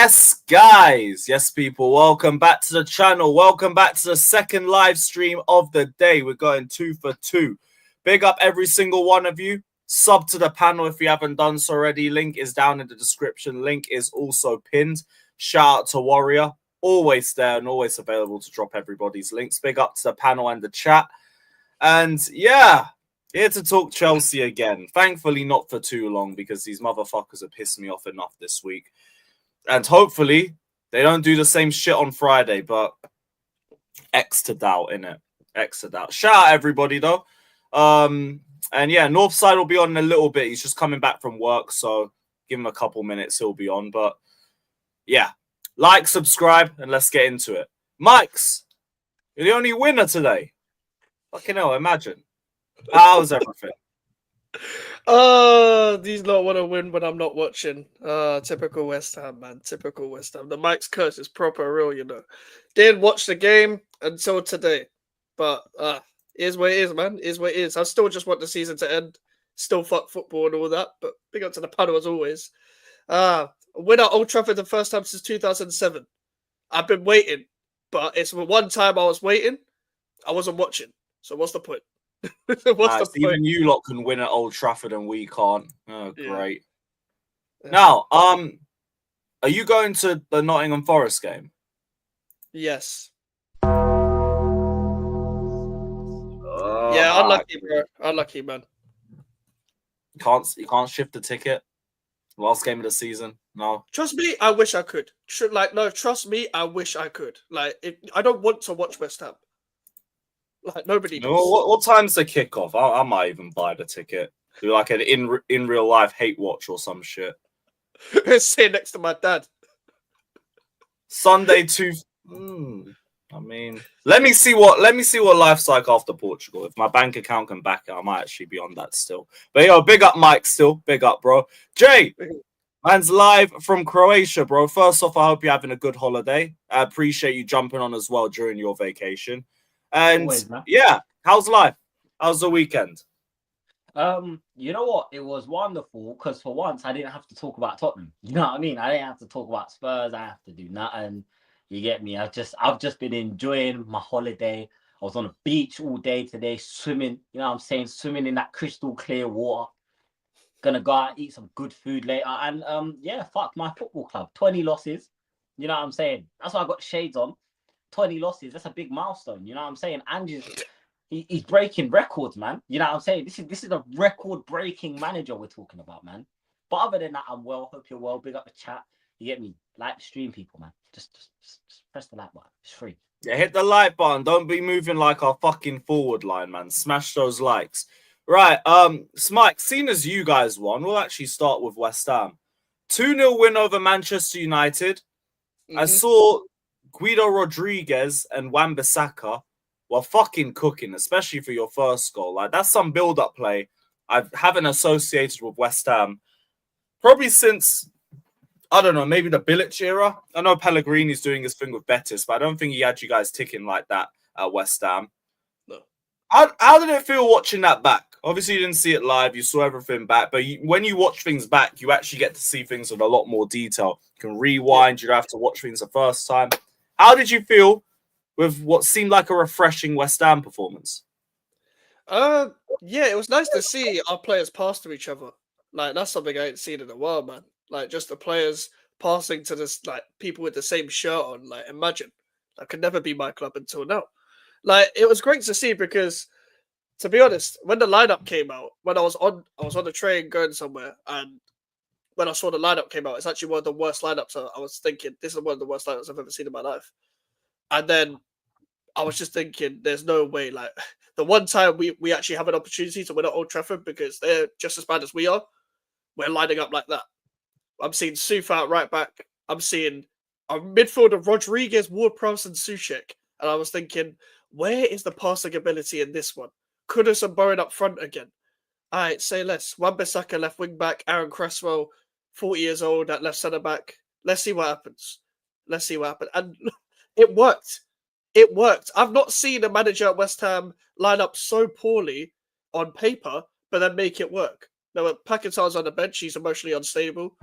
Yes, guys. Yes, people. Welcome back to the channel. Welcome back to the second live stream of the day. We're going 2 for 2. Big up every single one of you. Sub to the panel if you haven't done so already. Link is down in the description. Link is also pinned. Shout out to Warrior. Always there and always available to drop everybody's links. Big up to the panel and the chat. And yeah, here to talk Chelsea again. Thankfully not for too long because these motherfuckers have pissed me off enough this week. And hopefully they don't do the same shit on Friday, but X to doubt, innit? X to doubt. Shout out everybody though. And yeah, Northside will be on in a little bit. He's just coming back from work, so give him a couple minutes, he'll be on. But yeah, like, subscribe, and let's get into it. Mikez, you're the only winner today. Fucking hell, imagine. How's everything? These lot want to win when I'm not watching. Typical West Ham, man. Typical West Ham. The Mike's curse is proper real, you know. Didn't watch the game until today. But is what it is, man. Is what it is. I still just want the season to end. Still fuck football and all that. But big up to the panel as always. Win at Old Trafford the first time since 2007. I've been waiting. But it's one time I was waiting. I wasn't watching. So what's the point? What's the point? Even you lot can win at Old Trafford and we can't. Oh, great. Yeah. Now, are you going to the Nottingham Forest game? Yes. Yeah, unlucky, bro. Unlucky, man. You can't shift the ticket. Last game of the season. No. Trust me, I wish I could. Trust me, I wish I could. I don't want to watch West Ham. Nobody does. What time's the kickoff? I might even buy the ticket. Do like an in real life hate watch or some shit. Sit next to my dad. Sunday 2. I mean, let me see what life's like after Portugal. If my bank account can back it, I might actually be on that still. But yo, big up Mike still. Big up, bro. Jay, man's live from Croatia, bro. First off, I hope you're having a good holiday. I appreciate you jumping on as well during your vacation. And always, yeah, how's life? How's the weekend? You know what? It was wonderful because for once I didn't have to talk about Tottenham. You know what I mean? I didn't have to talk about Spurs. I have to do nothing. You get me? I've just been enjoying my holiday. I was on the beach all day today, swimming. You know what I'm saying? Swimming in that crystal clear water. Gonna go out, eat some good food later. And yeah, fuck my football club. 20 losses. You know what I'm saying? That's why I got shades on. 20 losses, that's a big milestone. You know what I'm saying? Andrew's he's breaking records, man. You know what I'm saying? This is a record-breaking manager we're talking about, man. But other than that, I'm well. Hope you're well. Big up the chat. You get me? Like the stream, people, man. Just press the like button. It's free. Yeah, hit the like button. Don't be moving like our fucking forward line, man. Smash those likes. Right, Smike, seeing as you guys won, we'll actually start with West Ham. 2-0 win over Manchester United. I saw Guido Rodriguez and Wan-Bissaka were fucking cooking, especially for your first goal. Like, that's some build-up play I haven't associated with West Ham probably since, I don't know, maybe the Bilic era. I know Pellegrini's doing his thing with Betis, but I don't think he had you guys ticking like that at West Ham. No. How did it feel watching that back? Obviously, you didn't see it live. You saw everything back. But when you watch things back, you actually get to see things with a lot more detail. You can rewind. You don't have to watch things the first time. How did you feel with what seemed like a refreshing West Ham performance? Yeah, it was nice to see our players pass to each other. Like, that's something I ain't seen in a while, man. Like, just the players passing to this, like, people with the same shirt on. Like, imagine. That could never be my club until now. Like, it was great to see because, to be honest, when the lineup came out, when I was on the train going somewhere, and when I saw the lineup came out, it's actually one of the worst lineups. I was thinking, this is one of the worst lineups I've ever seen in my life. And then I was just thinking, there's no way. Like, the one time we actually have an opportunity to win at Old Trafford because they're just as bad as we are, we're lining up like that. I'm seeing Suf out right back. I'm seeing a midfielder, Rodriguez, Ward-Prowse, and Soucek. And I was thinking, where is the passing ability in this one? Kudus and Bowen up front again. All right, say less. Wan-Bissaka left wing back. Aaron Cresswell, 40 years old, at left centre back. Let's see what happens. And it worked. It worked. I've not seen a manager at West Ham line up so poorly on paper, but then make it work. Now, Paquetá's on the bench. He's emotionally unstable.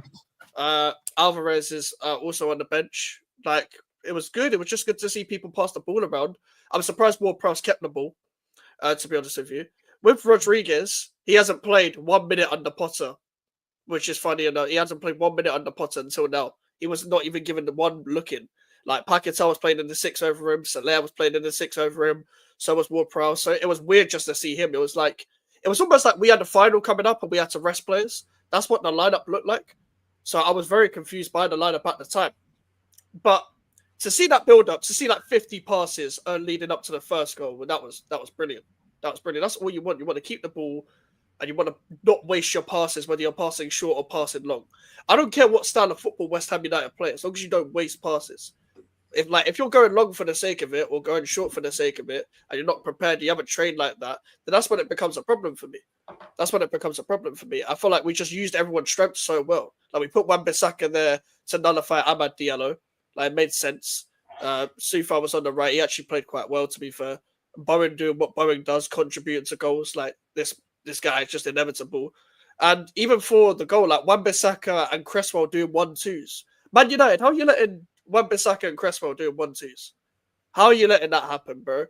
Alvarez is also on the bench. Like, it was good. It was just good to see people pass the ball around. I'm surprised Ward-Prowse kept the ball, to be honest with you. With Rodriguez, he hasn't played 1 minute under Potter, which is funny enough. He hasn't played 1 minute under Potter until now. He was not even given the one look in. Like, Paquetá was playing in the 6 over him. Soler was playing in the 6 over him. So was Ward-Prowse. So it was weird just to see him. It was almost like we had the final coming up and we had to rest players. That's what the lineup looked like. So I was very confused by the lineup at the time. But to see that build up, to see like 50 passes leading up to the first goal, that was brilliant. That was brilliant. That's all you want. You want to keep the ball and you want to not waste your passes, whether you're passing short or passing long. I don't care what style of football West Ham United play, as long as you don't waste passes. If you're going long for the sake of it or going short for the sake of it, and you're not prepared, you haven't trained like that, then that's when it becomes a problem for me. I feel like we just used everyone's strengths so well. Like, we put Wan-Bissaka there to nullify Amad Diallo. Like, it made sense. Sufa was on the right. He actually played quite well, to be fair. Bowen doing what Bowen does, contributing to goals. Like, this guy is just inevitable. And even for the goal, like Wan-Bissaka and Cresswell doing 1-2s. Man United, how are you letting Wan-Bissaka and Cresswell doing 1-2s? How are you letting that happen, bro?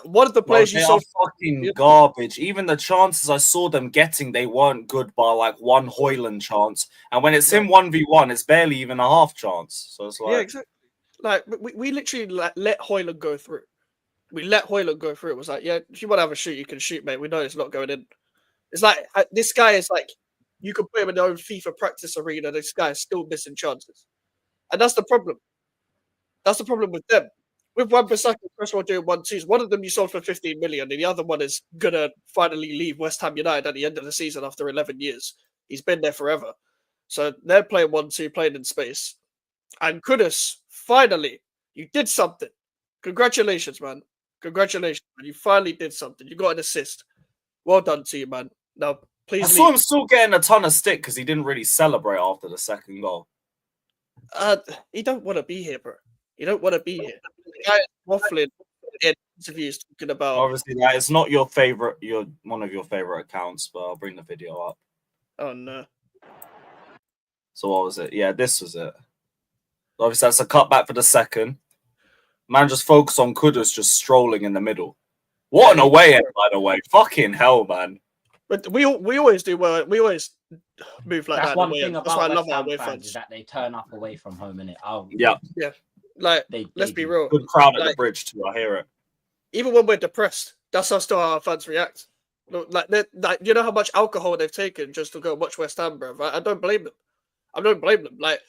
One of the players you saw fucking garbage. Even the chances I saw them getting, they weren't good by like one Højlund chance. And when it's him 1v1, it's barely even a half chance. So it's like, yeah, exactly. Like, we literally let Højlund go through. We let Højlund go through. It was like, yeah, if you want to have a shoot, you can shoot, mate. We know it's not going in. It's like, this guy is like, you could put him in their own FIFA practice arena. This guy is still missing chances. And that's the problem. That's the problem with them. With Wan-Bissaka and Cresswell doing 1-2s, one of them you sold for 15 million, and the other one is going to finally leave West Ham United at the end of the season after 11 years. He's been there forever. So they're playing 1-2, playing in space. And Kudus, finally, you did something. Congratulations, man. Congratulations, man. You finally did something. You got an assist. Well done to you, man. Now, please. I saw him still getting a ton of stick because he didn't really celebrate after the second goal. He don't want to be here, bro. You don't want to be here. The guy is waffling in interviews talking about. Obviously, that is not your favorite. You're one of your favorite accounts, but I'll bring the video up. Oh no. So what was it? Yeah, this was it. Obviously, that's a cutback for the second. Man, just focus on Kudus just strolling in the middle. What an away end, by the way. Fucking hell, man. But we always do well. We always move like That's that. one thing about why I love West our Ham away fans fans. is that they turn up away from home, innit? Yeah. Like, let's be real. Good crowd at the bridge too. I hear it. Even when we're depressed, that's how still our fans react. Like, you know how much alcohol they've taken just to go watch West Ham, bro. I don't blame them. I don't blame them. Like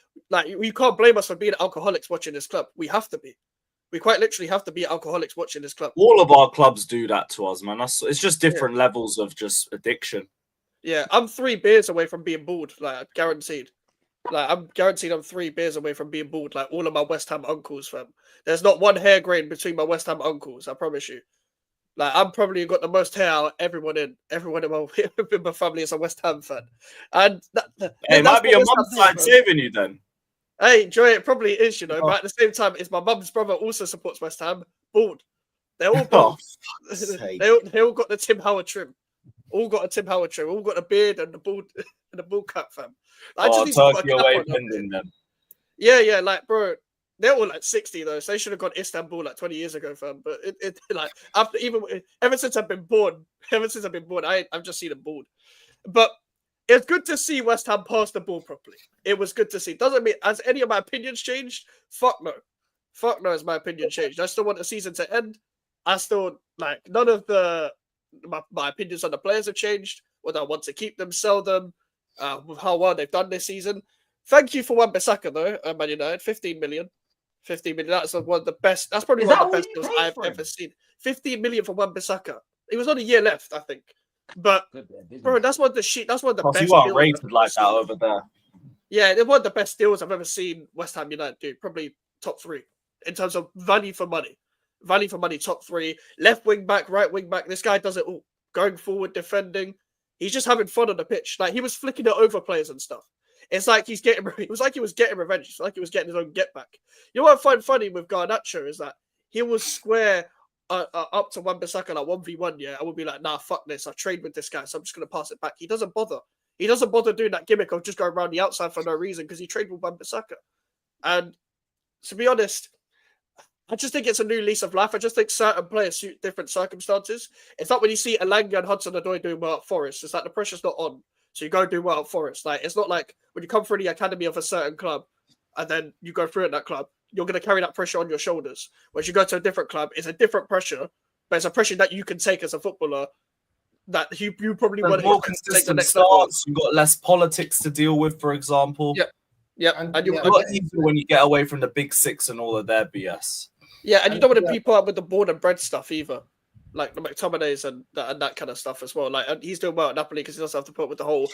you can't blame us for being alcoholics watching this club. We have to be. We quite literally have to be alcoholics watching this club. All of our clubs do that to us, man. It's just different levels of just addiction. Yeah, I'm 3 beers away from being bored, like, guaranteed. Like, I'm guaranteed I'm 3 beers away from being bored, like all of my West Ham uncles, fam. There's not one hair grain between my West Ham uncles, I promise you. Like, I'm probably got the most hair out of everyone in my family is a West Ham fan. And it might be your mum's side saving you then. Hey, Joy, it probably is, you know, but at the same time, it's my mum's brother also supports West Ham. Bald. They're all bald. They all got the Tim Howard trim. All got a Tim Howard trim. All got a beard and the bald cap, fam. Turkey away pending them. Yeah, like, bro, they're all like 60 though, so they should have gone Istanbul like 20 years ago, fam. But it like ever since I've been born, I've just seen them bald. But it's good to see West Ham pass the ball properly. It was good to see. Doesn't mean has any of my opinions changed? Fuck no. Has my opinion changed? I still want the season to end. I still like none of my opinions on the players have changed. Whether I want to keep them, sell them, how well they've done this season. Thank you for Wan-Bissaka though, Man United. 15 million. 15 million. That's one of the best. That's probably one of the best deals I've ever seen. 15 million for Wan-Bissaka. It was only a year left, I think. But bro, that's one of the That's one of the best. You aren't rated like that over there. Yeah, it's one of the best deals I've ever seen West Ham United do. Probably top 3 in terms of value for money. Value for money, top 3. Left wing back, right wing back. This guy does it all. Going forward, defending. He's just having fun on the pitch. Like, he was flicking it over players and stuff. It was like he was getting revenge. It's like he was getting his own get back. You know what I find funny with Garnacho is that he will square up to Wan-Bissaka like 1v1, yeah. I would be like, nah, fuck this. I trained with this guy, so I'm just going to pass it back. He doesn't bother. He doesn't bother doing that gimmick of just going around the outside for no reason because he trained with Wan-Bissaka. And to be honest, I just think it's a new lease of life. I just think certain players suit different circumstances. It's not when you see Elanga and Hudson-Odoi doing well at Forest. It's like the pressure's not on, so you go do well at Forest. Like it's not like when you come through the academy of a certain club and then you go through at that club, you're going to carry that pressure on your shoulders. Whereas you go to a different club, it's a different pressure, but it's a pressure that you can take as a footballer that you probably want more to take the consistent next level. starts. You've got less politics to deal with, for example. Yeah, And- and you, yeah. It's a lot easier when you get away from the big six and all of their BS. yeah, and you don't want to Yeah. people up with the born and bred stuff either, like the McTominays and that kind of stuff as well. Like and he's doing well at Napoli because he doesn't have to put up with the whole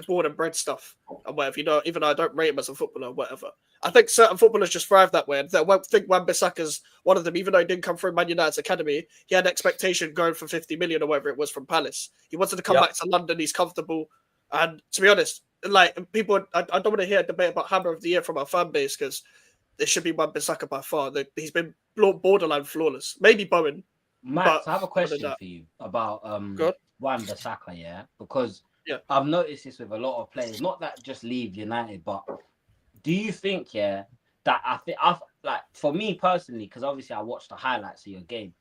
born and bred stuff and whatever. You know, even though I don't rate him as a footballer or whatever. I think certain footballers just thrive that way. And I won't think Wan-Bissaka's one of them, even though he didn't come through Man United's academy. He had an expectation going for 50 million or whatever it was from Palace. He wanted to come back to London. He's comfortable. And to be honest, like people, I don't want to hear a debate about Hammer of the Year from our fan base because it should be Wan-Bissaka by far. He's been borderline flawless. Maybe Bowen. Max, I have a other question than that- for you about Go on. Wan-Bissaka, yeah? Because Yeah. I've noticed this with a lot of players, not that just leave United, but do you think, yeah, that I've like for me personally, because obviously I watched the highlights of your game,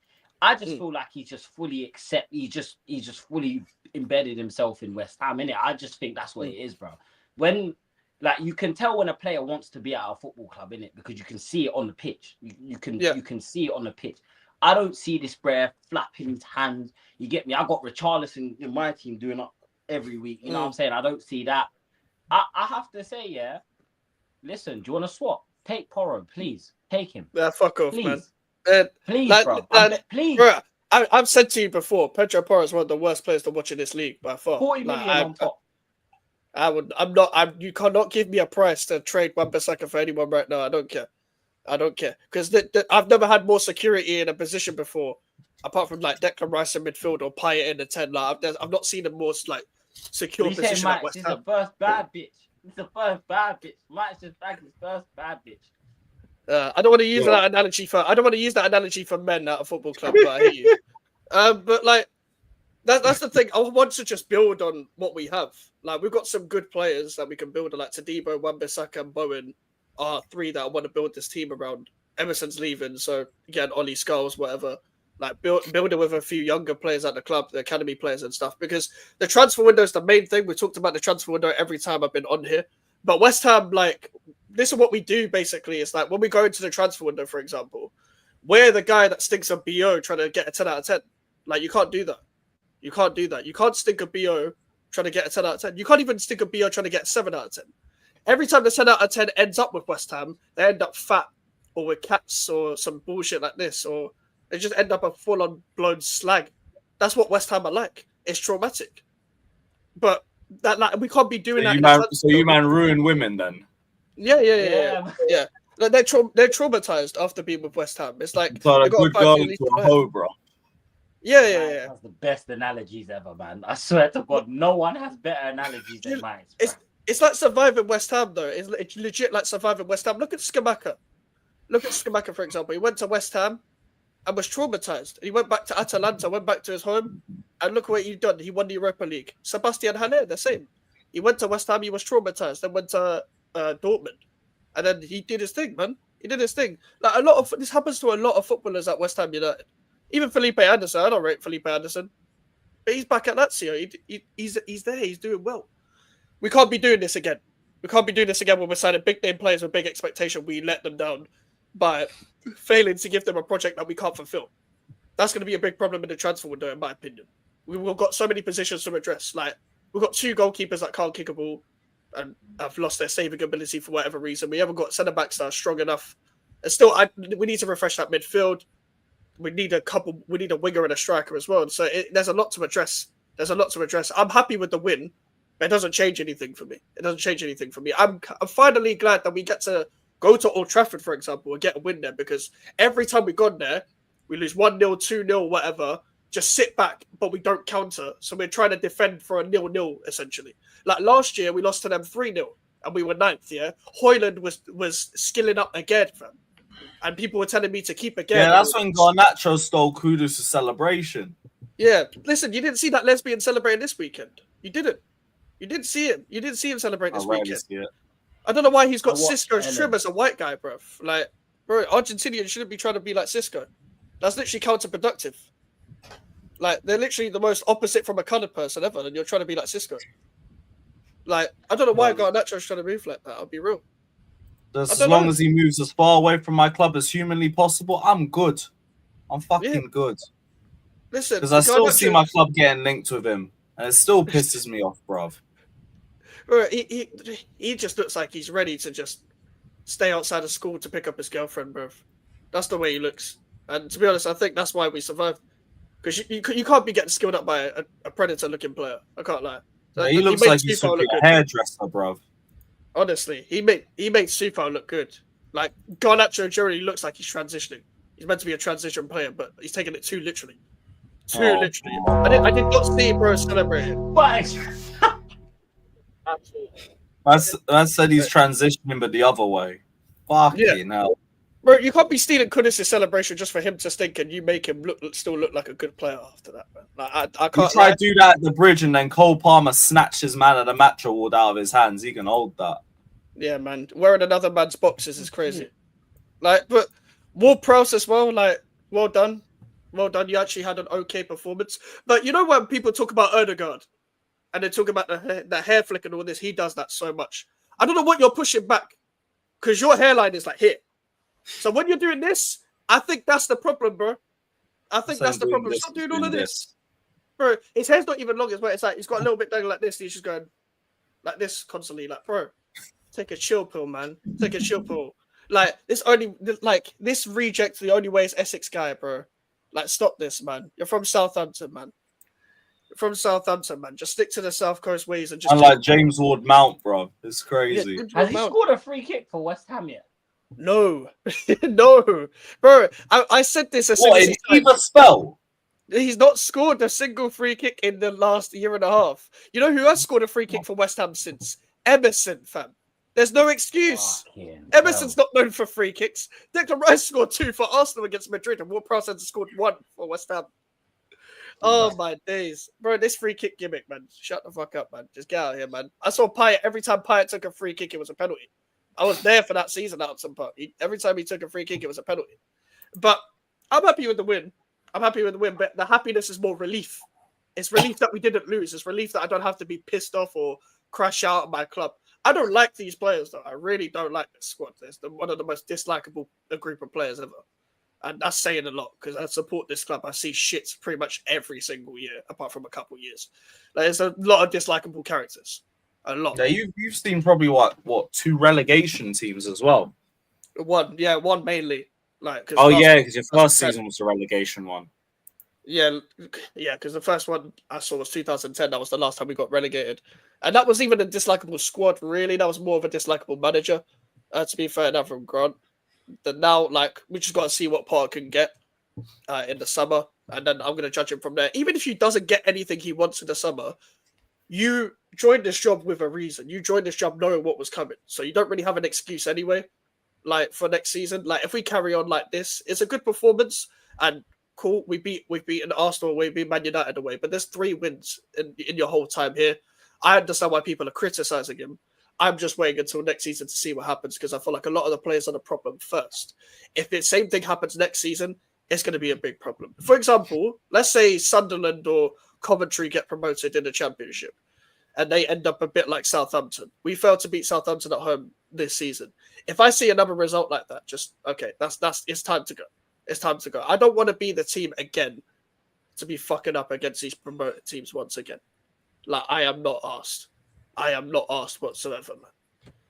I just feel like he's just fully he's just fully embedded himself in West Ham, innit? I just think that's what it is, bro. When like you can tell when a player wants to be at a football club, innit? Because you can see it on the pitch. You can see it on the pitch. I don't see this player flapping his hands. You get me? I got Richarlison in my team doing it every week. You know what I'm saying? I don't see that. I have to say, yeah. Listen, do you want to swap? Take Porro, please. Take him. Yeah, fuck off, Please. man. Please, like- bro. like- Please. Bro, I've said to you before, Pedro Porro is one of the worst players to watch in this league by far. 40 Like, million on top. You cannot give me a price to trade Wan-Bissaka for anyone right now. I don't care. Because I've never had more security in a position before, apart from like Declan Rice in midfield or Payet in the 10. Like, I've not seen a more like secure You say position at Max West is Ham. the first bad bitch. It's the first bad bitch. Max just bagged his first bad bitch. I don't want to use that analogy for men at a football club, but I hear you. But like that's the thing. I want to just build on what we have. Like we've got some good players that we can build on. Like Tadibo, Wan-Bissaka, and Bowen are three that I want to build this team around. Emerson's leaving, so again, Ollie Scholes, whatever. Like building with a few younger players at the club, the academy players and stuff. Because the transfer window is the main thing. We talked about the transfer window every time I've been on here. But West Ham, like, this is what we do basically. It's like when we go into the transfer window, for example, we're the guy that stinks of BO trying to get a 10 out of 10. Like, you can't do that. You can't stink of BO trying to get a 10 out of 10. You can't even stink of BO trying to get a 7 out of 10. Every time the 10 out of 10 ends up with West Ham, they end up fat or with cats or some bullshit like this, or they just end up a full-on blown slag. That's what West Ham are like. It's traumatic. But that like we can't be doing that. So you man ruin women then? Yeah. Like, they're traumatized after being with West Ham. It's like So a they got good fight girl for to the least a life. hoe, bro. Yeah. That's the best analogies ever, man. I swear to God, no one has better analogies than mine. It's like surviving West Ham, though. It's legit like surviving West Ham. Look at Skamaka. For example. He went to West Ham and was traumatized. He went back to Atalanta, went back to his home, and look what he done. He won the Europa League. Sebastian Haller, the same. He went to West Ham, he was traumatized, then went to Dortmund. And then he did his thing, man. He did his thing. Like this happens to a lot of footballers at West Ham United. Even Felipe Anderson. I don't rate Felipe Anderson, but he's back at Lazio. He's there. He's doing well. We can't be doing this again. When we're signing big name players with big expectation. We let them down by failing to give them a project that we can't fulfill. That's going to be a big problem in the transfer window, in my opinion. We've got so many positions to address. Like we've got two goalkeepers that can't kick a ball and have lost their saving ability for whatever reason. We haven't got centre backs that are strong enough. And still, we need to refresh that midfield. We need a winger and a striker as well. So there's a lot to address. I'm happy with the win, but it doesn't change anything for me. I'm finally glad that we get to go to Old Trafford, for example, and get a win there, because every time we've gone there, we lose 1-0, 2-0, whatever, just sit back, but we don't counter. So we're trying to defend for a 0-0, essentially. Like last year, we lost to them 3-0, and we were 9th, yeah? Hoyland was skilling up again, fam. And people were telling me to keep again. Yeah, that's when Garnacho stole Kudus' celebration. Yeah, listen, you didn't see that lesbian celebrating this weekend. You didn't. You didn't see him. You didn't see him celebrate I this rarely weekend. see it. I don't know why he's got I watched Cisco's Ellen. trim as a white guy, bro. Like, bro, Argentinians shouldn't be trying to be like Cisco. That's literally counterproductive. Like, they're literally the most opposite from a colored person ever, and you're trying to be like Cisco. Like, I don't know why Garnacho's trying to move like that. I'll be real. Just I as don't long know. as he moves as far away from my club as humanly possible, I'm good. I'm fucking good. Listen, Because I still Garnacho- see my club getting linked with him, and it still pisses me off, bruv. Bro, he just looks like he's ready to just stay outside of school to pick up his girlfriend, bro. That's the way he looks. And to be honest, I think that's why we survived. Because you can't be getting skilled up by a predator-looking player. I can't lie. Yeah, he looks like he should be a hairdresser, bruv. Honestly, he made Supao look good. Like, Garnacho generally looks like he's transitioning. He's meant to be a transition player, but he's taking it too literally. Literally. I did not see bro celebrating. But That said he's transitioning, but the other way. Fucking hell. Bro, you can't be stealing Kudus' celebration just for him to stink and you make him still look like a good player after that, man. Like, I can't. He tried to do that at the bridge, and then Cole Palmer snatched his man of the match award out of his hands. He can hold that. Yeah, man. Wearing another man's boxes is crazy. Like, but Ward-Prowse as well. Like, well done. Well done. You actually had an okay performance. But you know when people talk about Erdegaard and they talk about the hair flick and all this, he does that so much. I don't know what you're pushing back because your hairline is like here. So when you're doing this, I think that's the problem, bro. I think that's the problem. Stop doing all of this. Bro, his hair's not even long as well. It's like he's got a little bit dangling like this. He's just going like this constantly. Like, bro, take a chill pill, man. Take a chill pill. Like, this reject the only way is Essex guy, bro. Like, stop this, man. You're from Southampton, man. You're from Southampton, man. Just stick to the South Coast ways and just. Unlike James Ward-Mount, bro. It's crazy. Yeah, has he scored a free kick for West Ham yet? No. No. Bro, I said this as soon as in either spell? He's not scored a single free kick in the last year and a half. You know who has scored a free kick for West Ham since? Emerson, fam. There's no excuse. Emerson's not known for free kicks. Declan Rice scored 2 for Arsenal against Madrid, and Ward-Prowse has scored 1 for West Ham. Oh, my days. Bro, this free kick gimmick, man. Shut the fuck up, man. Just get out of here, man. I saw Payet. Every time Payet took a free kick, it was a penalty. I was there for that season at some point. Every time he took a free kick, it was a penalty. But I'm happy with the win. But the happiness is more relief. It's relief that we didn't lose. It's relief that I don't have to be pissed off or crash out at my club. I don't like these players, though. I really don't like this squad. It's one of the most dislikable group of players ever. And that's saying a lot because I support this club. I see shits pretty much every single year, apart from a couple years. There's a lot of dislikable characters. A lot. Yeah, you've seen probably what 2 relegation teams as well. One mainly. Because your first season was the relegation one. Yeah, because the first one I saw was 2010. That was the last time we got relegated. And that was even a dislikable squad, really. That was more of a dislikable manager, to be fair enough from Grant. Then now, we just got to see what Potter can get in the summer. And then I'm going to judge him from there. Even if he doesn't get anything he wants in the summer, you joined this job with a reason. You joined this job knowing what was coming. So you don't really have an excuse anyway, for next season. If we carry on like this, it's a good performance. And cool, we've beaten Arsenal away, we beat Man United away. But there's 3 wins in your whole time here. I understand why people are criticizing him. I'm just waiting until next season to see what happens because I feel like a lot of the players are the problem first. If the same thing happens next season, it's going to be a big problem. For example, let's say Sunderland or Coventry get promoted in the Championship and they end up a bit like Southampton. We failed to beat Southampton at home this season. If I see another result like that, just, okay, it's time to go. It's time to go. I don't want to be the team again to be fucking up against these promoted teams once again. I am not asked. I am not asked whatsoever,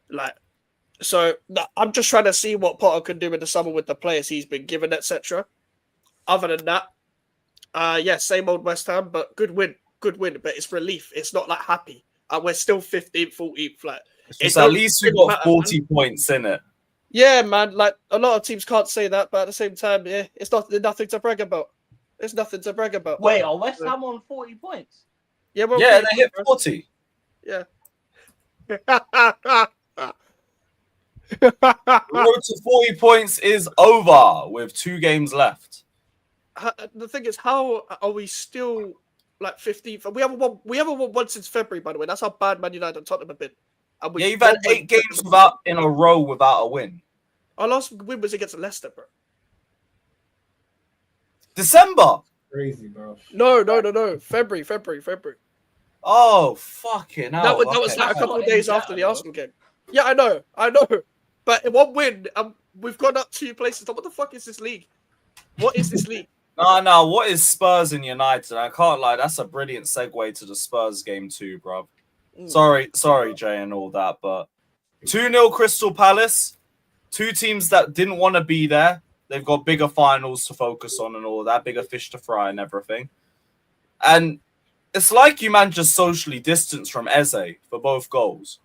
man. So I'm just trying to see what Potter can do in the summer with the players he's been given, etc. Other than that, same old West Ham, but good win. Good win, but it's relief. It's not happy. And we're still 15th, 14th flat. At least we got 40 points in it. Yeah, man. A lot of teams can't say that, but at the same time, it's nothing to brag about. It's nothing to brag about. Wait, are West Ham on 40 points? Yeah, they hit 40. Yeah. The road to 40 points is over with 2 games left. The thing is, how are we still like 15th, and we haven't won one since February. By the way, that's how bad Man United and Tottenham have been. And Yeah, you've had 8 games in a row without a win. Our last win was against Leicester, bro. December. Crazy, bro. No. February. Oh, fucking hell. That was like a couple of days after the Arsenal game. Yeah, I know. But in one win, we've gone up 2 places. What the fuck is this league? What is this league? No. What is Spurs and United? I can't lie. That's a brilliant segue to the Spurs game too, bro. Sorry, Jay, and all that. But 2-0 Crystal Palace. 2 teams that didn't want to be there. They've got bigger finals to focus on and all that, bigger fish to fry and everything. And it's like you man just socially distanced from Eze for both goals.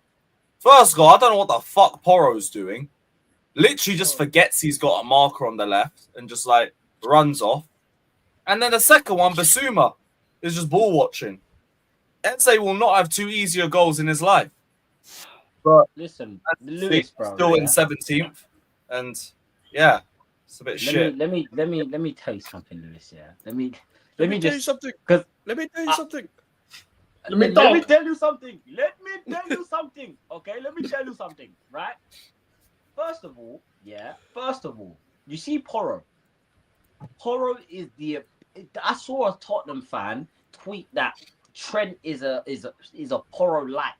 First goal, I don't know what the fuck Porro's doing. Literally just forgets he's got a marker on the left and just like runs off. And then the second one, Basuma, is just ball watching. Eze will not have 2 easier goals in his life. But listen, Lewis, bro, still in 17th, and yeah, it's a bit shit. Let me tell you something, Lewis. Yeah, let me tell you something. Because let me tell you something. Let me tell you something. Okay, let me tell you something. Right. First of all, you see Porro. Porro is the. I saw a Tottenham fan tweet that Trent is a Porro light.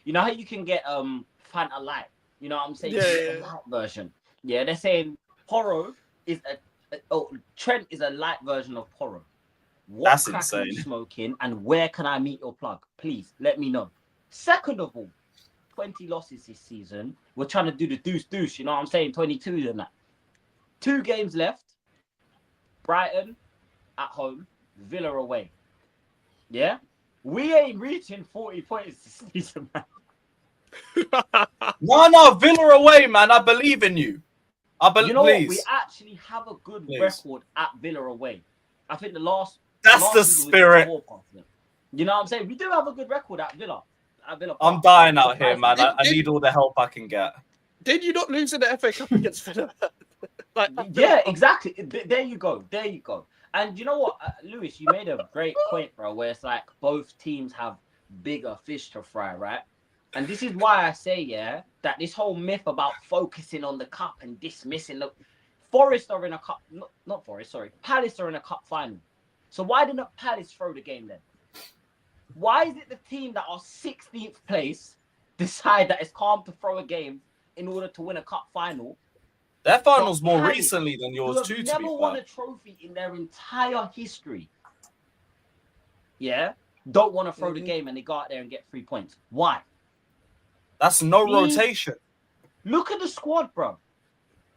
You know how you can get Fanta Light? You know what I'm saying? Yeah. Light version. Yeah, they're saying Porro is Trent is a light version of Porro. That's crack insane. Are you smoking, and where can I meet your plug? Please let me know. Second of all, 20 losses this season. We're trying to do the deuce. You know what I'm saying? 22 and that. 2 games left. Brighton at home, Villa away. Yeah, we ain't reaching 40 points this season, man. No, Villa away, man. I believe in you. You know what? We actually have a good record at Villa away. I think the last. That's the spirit. You know what I'm saying? We do have a good record at Villa. I'm dying out here, man. I need all the help I can get. Did you not lose in the FA Cup against Villa? Yeah, exactly. There you go. And you know what, Lewis, you made a great point, bro, where it's like both teams have bigger fish to fry, right? And this is why I say, yeah, that this whole myth about focusing on the cup and dismissing the Forest are in a cup, not Forest, sorry, Palace are in a cup final. So why didn't Palace throw the game then? Why is it the team that are 16th place decide that it's calm to throw a game in order to win a cup final? Their finals more recently than yours too, to be fair. Never won a trophy in their entire history. Yeah? Don't want to throw the game and they go out there and get 3 points. Why? That's no rotation. Look at the squad, bro.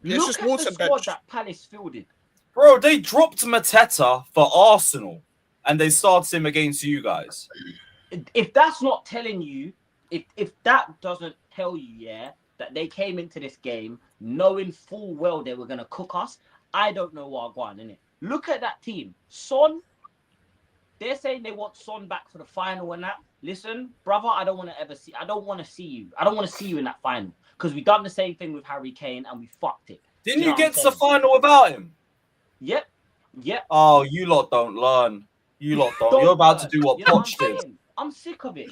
Look at the squad that Palace fielded. Bro, they dropped Mateta for Arsenal and they started him against you guys. If that's not telling you, if that doesn't tell you, yeah, that they came into this game knowing full well they were going to cook us, I don't know what I'm going, innit? Look at that team. Son, they're saying they want Son back for the final and that. Listen, brother, I don't want to see you. I don't want to see you in that final because we done the same thing with Harry Kane and we fucked it. Didn't you get to the final without him? Yep. Oh, you lot don't learn. You're about to do what Poch did. I'm sick of it.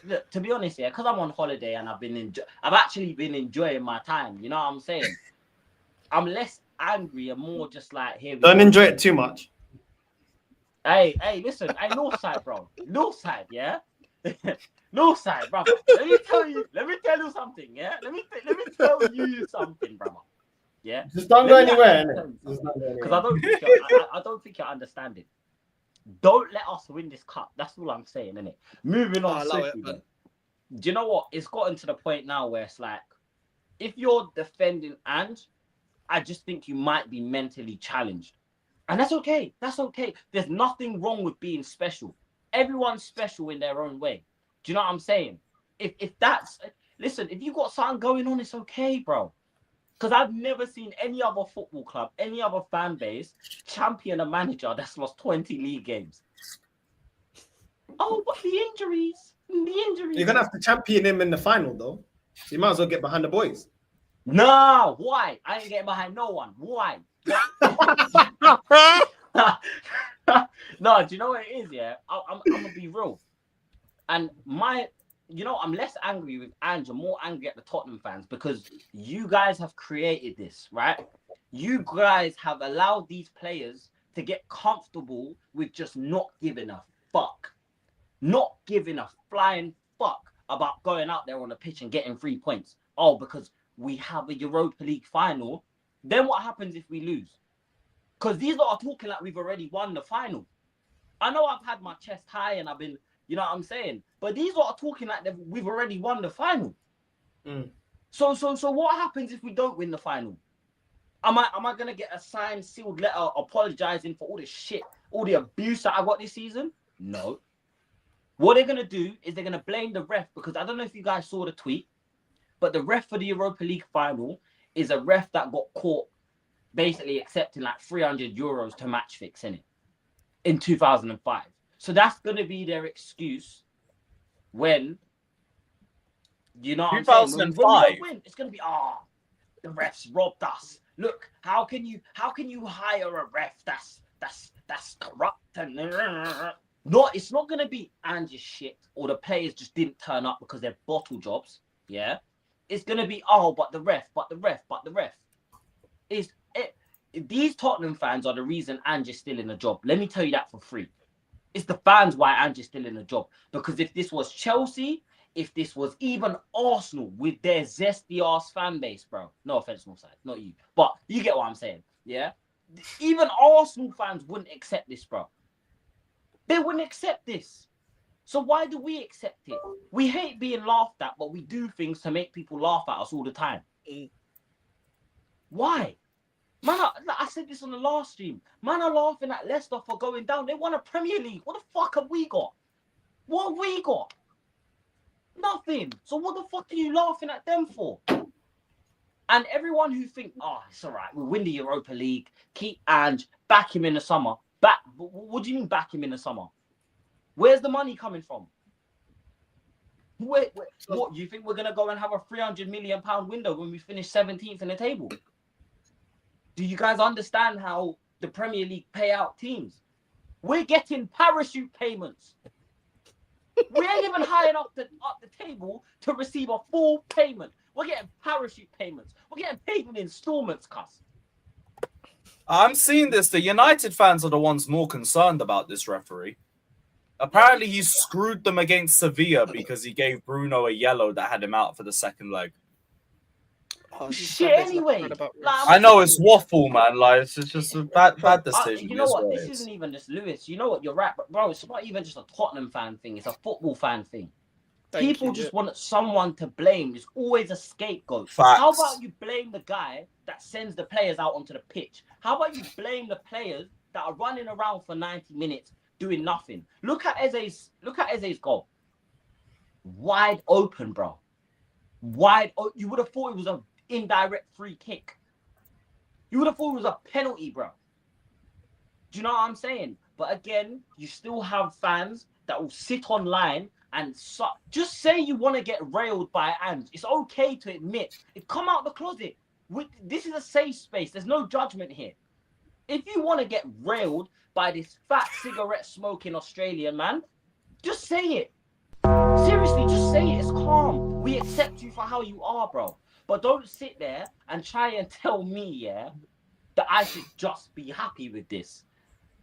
Look. To be honest, yeah, because I'm on holiday and I've actually been enjoying my time. You know what I'm saying? I'm less angry and more just like here. Don't enjoy it too much. Hey, listen. Hey, Northside, bro. Northside, yeah. Northside, brother. Let me tell you something, yeah. Let me tell you something, brother. Yeah. Just don't go anywhere. Because I don't think you're understanding. Don't let us win this cup. That's all I'm saying, innit? Moving on. Do you know what? It's gotten to the point now where it's like, if you're defending I just think you might be mentally challenged. And that's okay. There's nothing wrong with being special. Everyone's special in their own way. Do you know what I'm saying? If you got something going on, it's okay, bro. Because I've never seen any other football club, any other fan base champion a manager that's lost 20 league games. Oh, but the injuries. You're going to have to champion him in the final, though. So you might as well get behind the boys. No, why? I ain't getting behind no one. Why? No, do you know what it is? Yeah, I'm gonna be real. And I'm less angry with Ange, and more angry at the Tottenham fans because you guys have created this, right? You guys have allowed these players to get comfortable with just not giving a fuck, not giving a flying fuck about going out there on the pitch and getting 3 points. Oh, because we have a Europa League final. Then what happens if we lose? Because these lot are talking like we've already won the final. I know I've had my chest high and I've been, you know what I'm saying? But these lot are talking like we've already won the final. Mm. So what happens if we don't win the final? Am I gonna get a signed, sealed letter apologizing for all the shit, all the abuse that I got this season? No. What they're gonna do is they're gonna blame the ref, because I don't know if you guys saw the tweet, but the ref for the Europa League final is a ref that got caught basically accepting like €300 to match fix in 2005. So that's gonna be their excuse when, you know what I'm saying, when we 2005. don't win. It's gonna be the refs robbed us. Look, how can you hire a ref that's corrupt and no, it's not gonna be Ange's shit or the players just didn't turn up because they're bottle jobs. Yeah, it's gonna be but the ref. Is it? These Tottenham fans are the reason Ange is still in the job. Let me tell you that for free. It's the fans why Ange is still in the job. Because if this was Chelsea, if this was even Arsenal with their zesty ass fan base, bro. No offense, Northside, not you, but you get what I'm saying. Yeah, even Arsenal fans wouldn't accept this, bro. They wouldn't accept this. So why do we accept it? We hate being laughed at, but we do things to make people laugh at us all the time. Why? Man, I said this on the last stream. Man are laughing at Leicester for going down. They won a Premier League. What the fuck have we got? What have we got? Nothing. So what the fuck are you laughing at them for? And everyone who think, it's all right, we'll win the Europa League, keep Ange, back him in the summer. What do you mean back him in the summer? Where's the money coming from? What do you think we're going to go and have a £300 million window when we finish 17th in the table? Do you guys understand how the Premier League pay out teams? We're getting parachute payments. We ain't even high enough up the table to receive a full payment. We're getting parachute payments. We're getting paid in installments, cuss. I'm seeing this. The United fans are the ones more concerned about this referee. Apparently, he screwed them against Sevilla because he gave Bruno a yellow that had him out for the second leg. Shit, anyway. I know it's waffle, man. Like, it's just a bad decision. You know what? This isn't even just Lewis. You know what? You're right, but bro, it's not even just a Tottenham fan thing. It's a football fan thing. People just want someone to blame. There's always a scapegoat. Facts. How about you blame the guy that sends the players out onto the pitch? How about you blame the players that are running around for 90 minutes doing nothing? Look at Eze's goal. Wide open, bro. You would have thought it was an indirect free kick. You would have thought it was a penalty, bro. Do you know what I'm saying? But again, you still have fans that will sit online and just say you want to get railed by Ange. It's okay to admit. Come out the closet. This is a safe space. There's no judgment here. If you want to get railed by this fat cigarette smoking Australian man, just say it. Seriously, just say it. It's calm. We accept you for how you are, bro. But don't sit there and try and tell me, that I should just be happy with this.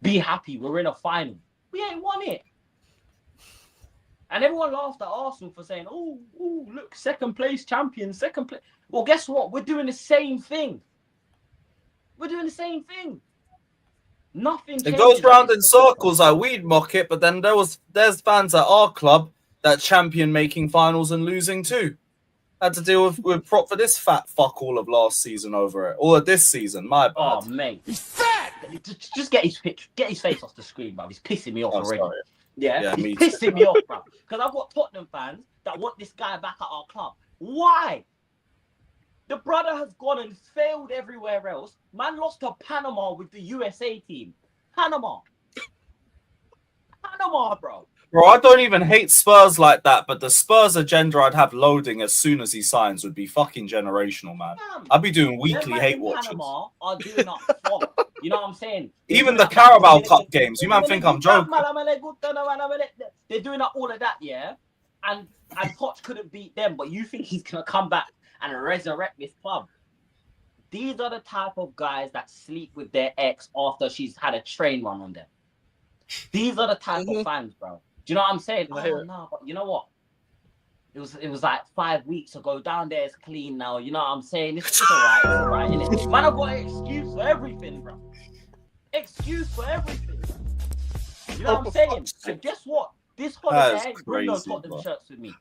Be happy. We're in a final. We ain't won it. And everyone laughed at Arsenal for saying, look, second place champion, second place. Well, guess what? We're doing the same thing. Nothing changes. It goes round in circles. Like, we'd mock it, but then there's fans at our club that champion making finals and losing too. Had to deal with prop for this fat fuck all of last season over it. All of this season, my bad. Oh, mate. He's fat! Just get his face off the screen, bro. He's pissing me off already. Sorry. Yeah, he's pissing me off, bro. Because I've got Tottenham fans that want this guy back at our club. Why? The brother has gone and failed everywhere else. Man lost to Panama with the USA team. Panama, bro. Bro, I don't even hate Spurs like that, but the Spurs agenda I'd have loading as soon as he signs would be fucking generational, man. I'd be doing weekly hate watches. Panama are doing up front. You know what I'm saying? Even the Carabao Cup games, you man think I'm joking. They're doing up all of that, yeah? And Poch couldn't beat them, but you think he's going to come back and resurrect this club? These are the type of guys that sleep with their ex after she's had a train run on them. These are the type of fans, bro. Do you know what I'm saying? Oh, no, but you know what? It was like 5 weeks ago. Down there is clean now. You know what I'm saying? It's all right, innit? Man, I've got an excuse for everything, bro. Excuse for everything. You know what I'm saying? And guess what? This holiday, I ain't bring no Tottenham shirts with me.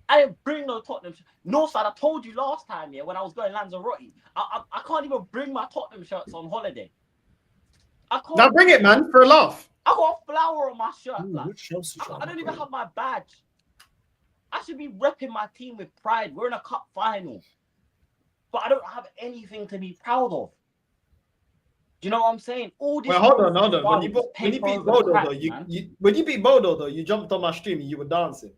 I didn't bring no Tottenham shirts. Northside, I told you last time, yeah, when I was going Lanzarote, I can't even bring my Tottenham shirts on holiday. I can't. Now bring it, man, for a laugh. I got a flower on my shirt. Ooh, I don't even have my badge. I should be repping my team with pride. We're in a cup final. But I don't have anything to be proud of. Do you know what I'm saying? All this. Well, hold on. When you beat Bodo, though, when you beat Bodo, though, you jumped on my stream and you were dancing.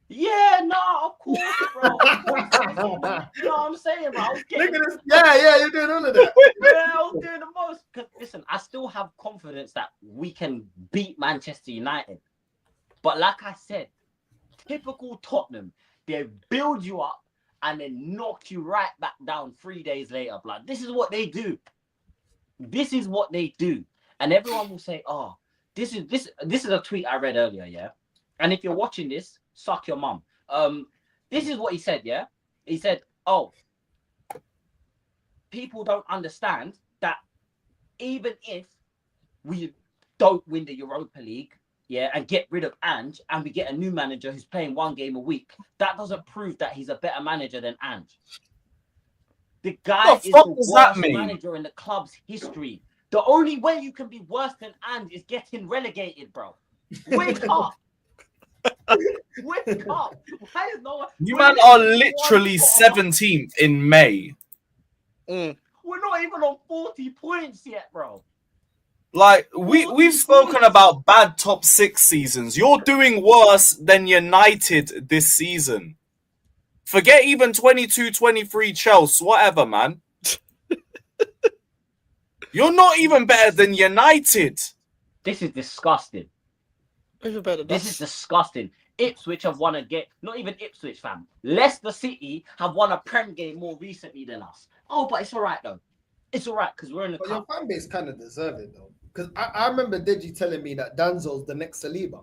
Yeah, no, of course, bro. You know what I'm saying, bro? Look at this. Yeah, you're doing all of that. Yeah, I was doing the most. Because listen, I still have confidence that we can beat Manchester United. But like I said, typical Tottenham, they build you up and then knock you right back down 3 days later. Like, this is what they do. This is what they do. And everyone will say, oh, this is a tweet I read earlier, yeah? And if you're watching this, suck your mum. This is what he said, yeah? He said, oh, people don't understand that even if we don't win the Europa League, yeah, and get rid of Ange, and we get a new manager who's playing 1 game a week, that doesn't prove that he's a better manager than Ange. The guy is the worst manager in the club's history. The only way you can be worse than Ange is getting relegated, bro. Wake up. Wake up. Why is no one... You man are literally 17th in May. We're not even on 40 points yet, bro. Like, we've spoken about bad top 6 seasons. You're doing worse than United this season. Forget even 22-23 Chelsea, whatever, man. You're not even better than United. This is disgusting. Even better than This is disgusting. Ipswich have won a game. Not even Ipswich, fam. Leicester City have won a Prem game more recently than us. Oh, but it's all right, though. It's all right, because we're in the cup. Your fan base kind of deserve it, though. Because I remember Deji telling me that Danzo's the next Saliba.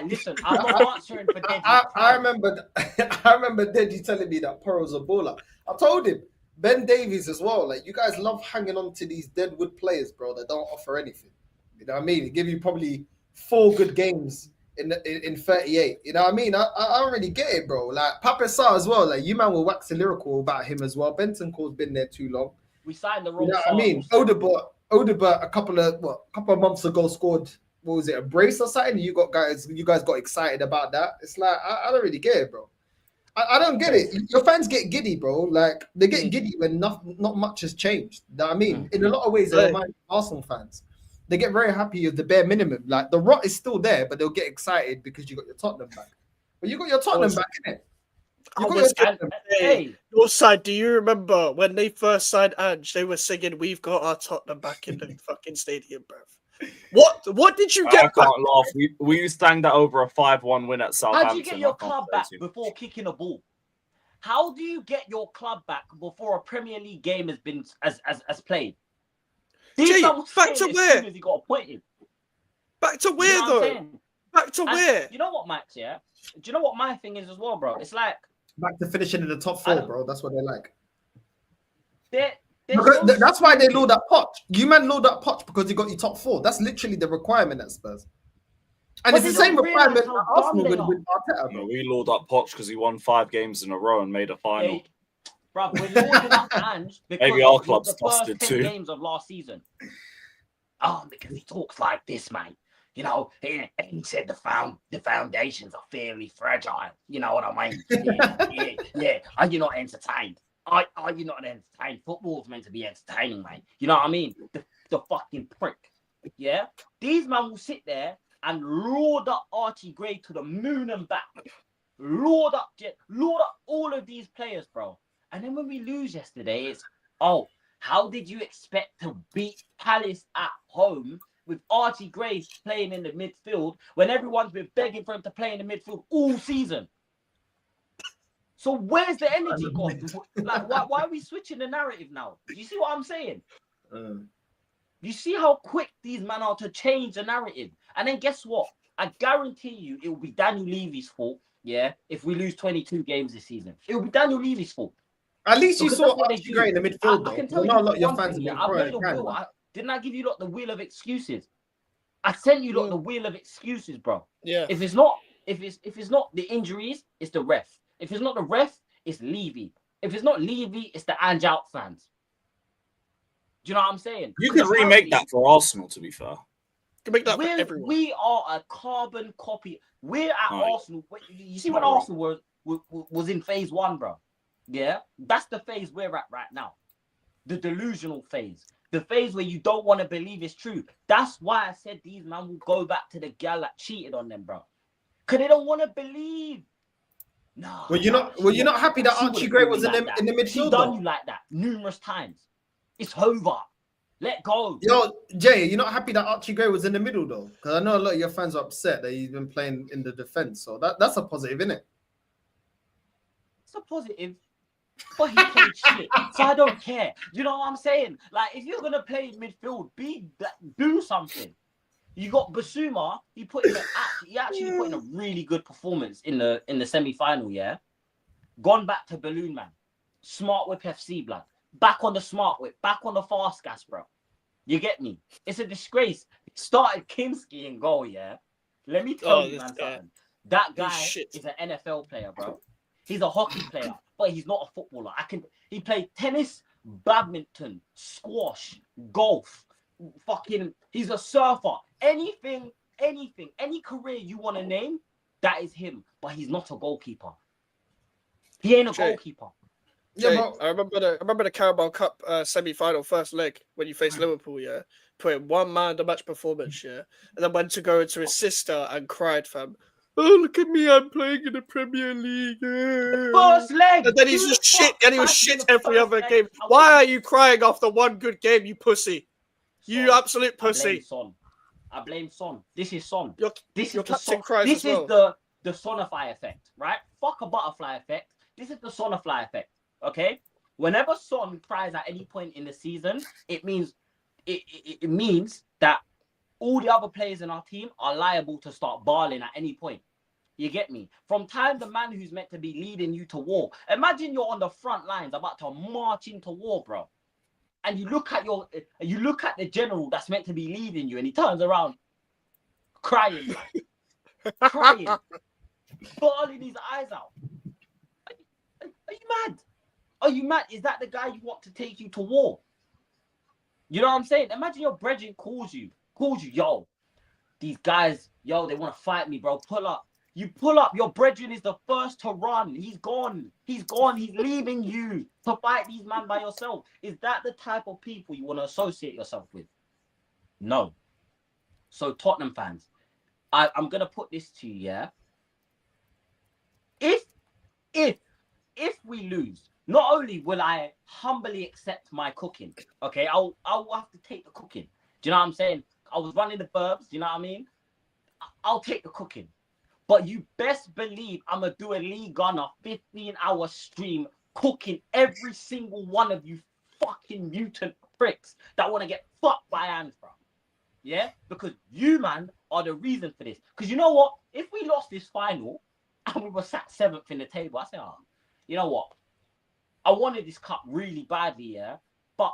Listen, I'm not answering for Deji. I remember Deji telling me that Poro's a baller. I told him, Ben Davies as well. Like, you guys love hanging on to these deadwood players, bro, that don't offer anything. You know what I mean? They give you probably 4 good games in 38. You know what I mean? I don't really get it, bro. Like, Pape Sarr as well. Like, you man will wax lyrical about him as well. Bentancur's been there too long. We signed the wrong. You know what I mean? Odegaard a couple of months ago scored, what was it, a brace or something? You guys got excited about that. It's like I don't really get it, bro. I don't get it. Your fans get giddy, bro. Like, they get giddy when not much has changed. You know what I mean? In a lot of ways, they remind Arsenal fans. They get very happy with the bare minimum. Like, the rot is still there, but they'll get excited because you got your Tottenham back. But you got your Tottenham back, innit? Northside, do you remember when they first signed Ange? They were singing, "We've got our Tottenham back in the fucking stadium, bruv." What did you get? I can't laugh. We sang that over a 5-1 win at Southampton. How do you get your club back before kicking a ball? How do you get your club back before a Premier League game has been as played? Back to where? He got appointed. Back to where, though? Back to where? You know what, Max? Yeah. Do you know what my thing is as well, bro? It's like back to finishing in the top 4, bro. That's what they like. That's why they load up Poch. You man load up Poch because you got your top 4. That's literally the requirement at Spurs. And it's the same requirement that Arsenal with Arteta, bro. We load up Poch because he won 5 games in a row and made a final. Bro, we're loading up Ange because maybe our club's busted too. Games of last season. Oh, because he talks like this, man. You know, he said the foundations are fairly fragile. You know what I mean? Yeah. Are you not entertained? Are you not entertained? Football's meant to be entertaining, mate. You know what I mean? The fucking prick. Yeah? These men will sit there and load up Archie Gray to the moon and back. Load up all of these players, bro. And then when we lose yesterday, it's, oh, how did you expect to beat Palace at home with Archie Gray playing in the midfield when everyone's been begging for him to play in the midfield all season? So where's the energy gone? Like, why are we switching the narrative now? Do you see what I'm saying? You see how quick these men are to change the narrative? And then guess what? I guarantee you it will be Daniel Levy's fault, yeah, if we lose 22 games this season. It will be Daniel Levy's fault. At least you Because saw that's what they Archie do. Gray in the midfield, I can though. tell Not a you lot of your one fans thing, have yeah, been I made a throwing wheel. Didn't I give you lot the wheel of excuses? I sent you lot the wheel of excuses, bro. Yeah. If it's not the injuries, it's the ref. If it's not the ref, it's Levy. If it's not Levy, it's the Ange out fans. Do you know what I'm saying? You could remake that for Arsenal, to be fair. You can make that for everyone. We are a carbon copy. We're at Arsenal. You see when Not Arsenal was in phase 1, bro? Yeah? That's the phase we're at right now. The delusional phase. The phase where you don't want to believe it's true. That's why I said these men will go back to the gal that cheated on them, bro. Because they don't want to believe. No. Well, you're not happy that Archie Gray was in the midfield, She done you like that numerous times. It's over. Let go. Yo, Jay, you're not happy that Archie Gray was in the middle, though? Because I know a lot of your fans are upset that he's been playing in the defense. So that's a positive, isn't it? It's a positive. But he played shit. So I don't care. You know what I'm saying? Like, if you're going to play midfield, do something. You got Basuma. He actually put in a really good performance in the semi-final, yeah? Gone back to Balloon Man. Smart Whip FC, blood. Back on the Smart Whip. Back on the Fast Gas, bro. You get me? It's a disgrace. Started Kinski in goal, yeah? Let me tell you, man, something. That guy is an NFL player, bro. He's a hockey player, but he's not a footballer. He played tennis, badminton, squash, golf, he's a surfer. Anything, any career you want to name, that is him. But he's not a goalkeeper. He ain't a goalkeeper. Jay, I remember the Carabao Cup semi-final first leg when you faced Liverpool, yeah? Put in one man the match performance, yeah? And then went to go into his sister and cried, fam. Oh, look at me, I'm playing in the Premier League. The first leg. And then he's just shit, and he was shit every other game. Why are you crying after one good game, you pussy? You absolute pussy. I blame Son. This is Son. This is the Sonify effect, right? Fuck a butterfly effect. This is the Sonify effect, okay? Whenever Son cries at any point in the season, it means that all the other players in our team are liable to start bawling at any point. You get me? From time the man who's meant to be leading you to war. Imagine you're on the front lines about to march into war, bro. And you look at the general that's meant to be leading you, and he turns around crying, bawling his eyes out. Are you mad? Are you mad? Is that the guy you want to take you to war? You know what I'm saying? Imagine your brethren calls you, yo, these guys, yo, they want to fight me, bro. Pull up. You pull up, your brethren is the first to run. He's gone. He's leaving you to fight these men by yourself. Is that the type of people you want to associate yourself with? No. So Tottenham fans, I'm going to put this to you, yeah? If we lose, not only will I humbly accept my cooking, okay? I'll have to take the cooking. Do you know what I'm saying? I was running the burbs, do you know what I mean? I'll take the cooking. But you best believe I'm going to do a League Gunner 15-hour stream cooking every single one of you fucking mutant pricks that want to get fucked by hands, bro. Yeah? Because you, man, are the reason for this. Because you know what? If we lost this final and we were sat 7th in the table, I say, oh, you know what? I wanted this cup really badly, yeah? But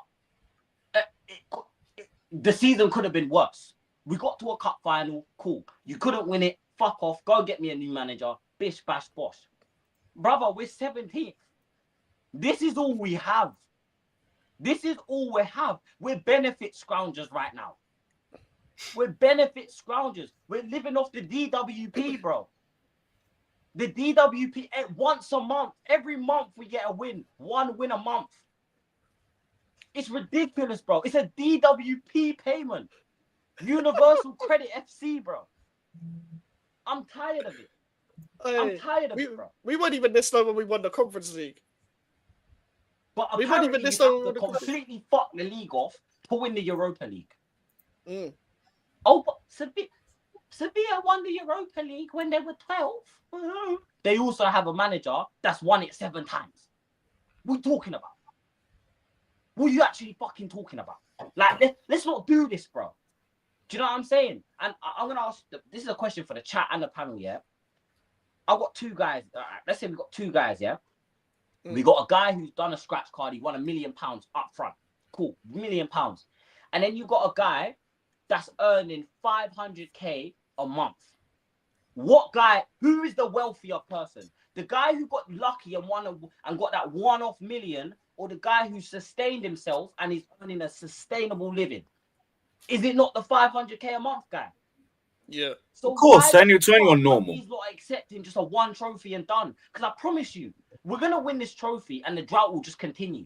the season could have been worse. We got to a cup final, cool. You couldn't win it. Fuck off, go get me a new manager. Bish, bash, bosh. Brother, we're 17th. This is all we have. This is all we have. We're benefit scroungers right now. We're benefit scroungers. We're living off the DWP, bro. The DWP, once a month. Every month we get a win. One win a month. It's ridiculous, bro. It's a DWP payment. Universal Credit FC, bro. I'm tired of it. Hey, I'm tired of it, bro. we weren't even this low when we won the Conference League. But We weren't even apparently you this have low to when the Conference League. completely fuck the league off to win the Europa League. Mm. Oh, but Sevilla won the Europa League when they were 12th. They also have a manager that's won it 7 times. What are you talking about? What are you actually fucking talking about? Like, let's not do this, bro. Do you know what I'm saying? And I'm going to ask, this is a question for the chat and the panel, yeah? I've got 2 guys. Let's say we've got 2 guys, yeah? We got a guy who's done a scratch card. He won £1 million up front. Cool, £1 million. And then you got a guy that's earning 500k a month. What guy? Who is the wealthier person? The guy who got lucky and got that one-off million, or the guy who sustained himself and is earning a sustainable living? Is it not the 500k a month guy? Yeah. So Of course, why to anyone normal. He's not accepting just a 1 trophy and done. Because I promise you, we're gonna win this trophy and the drought will just continue.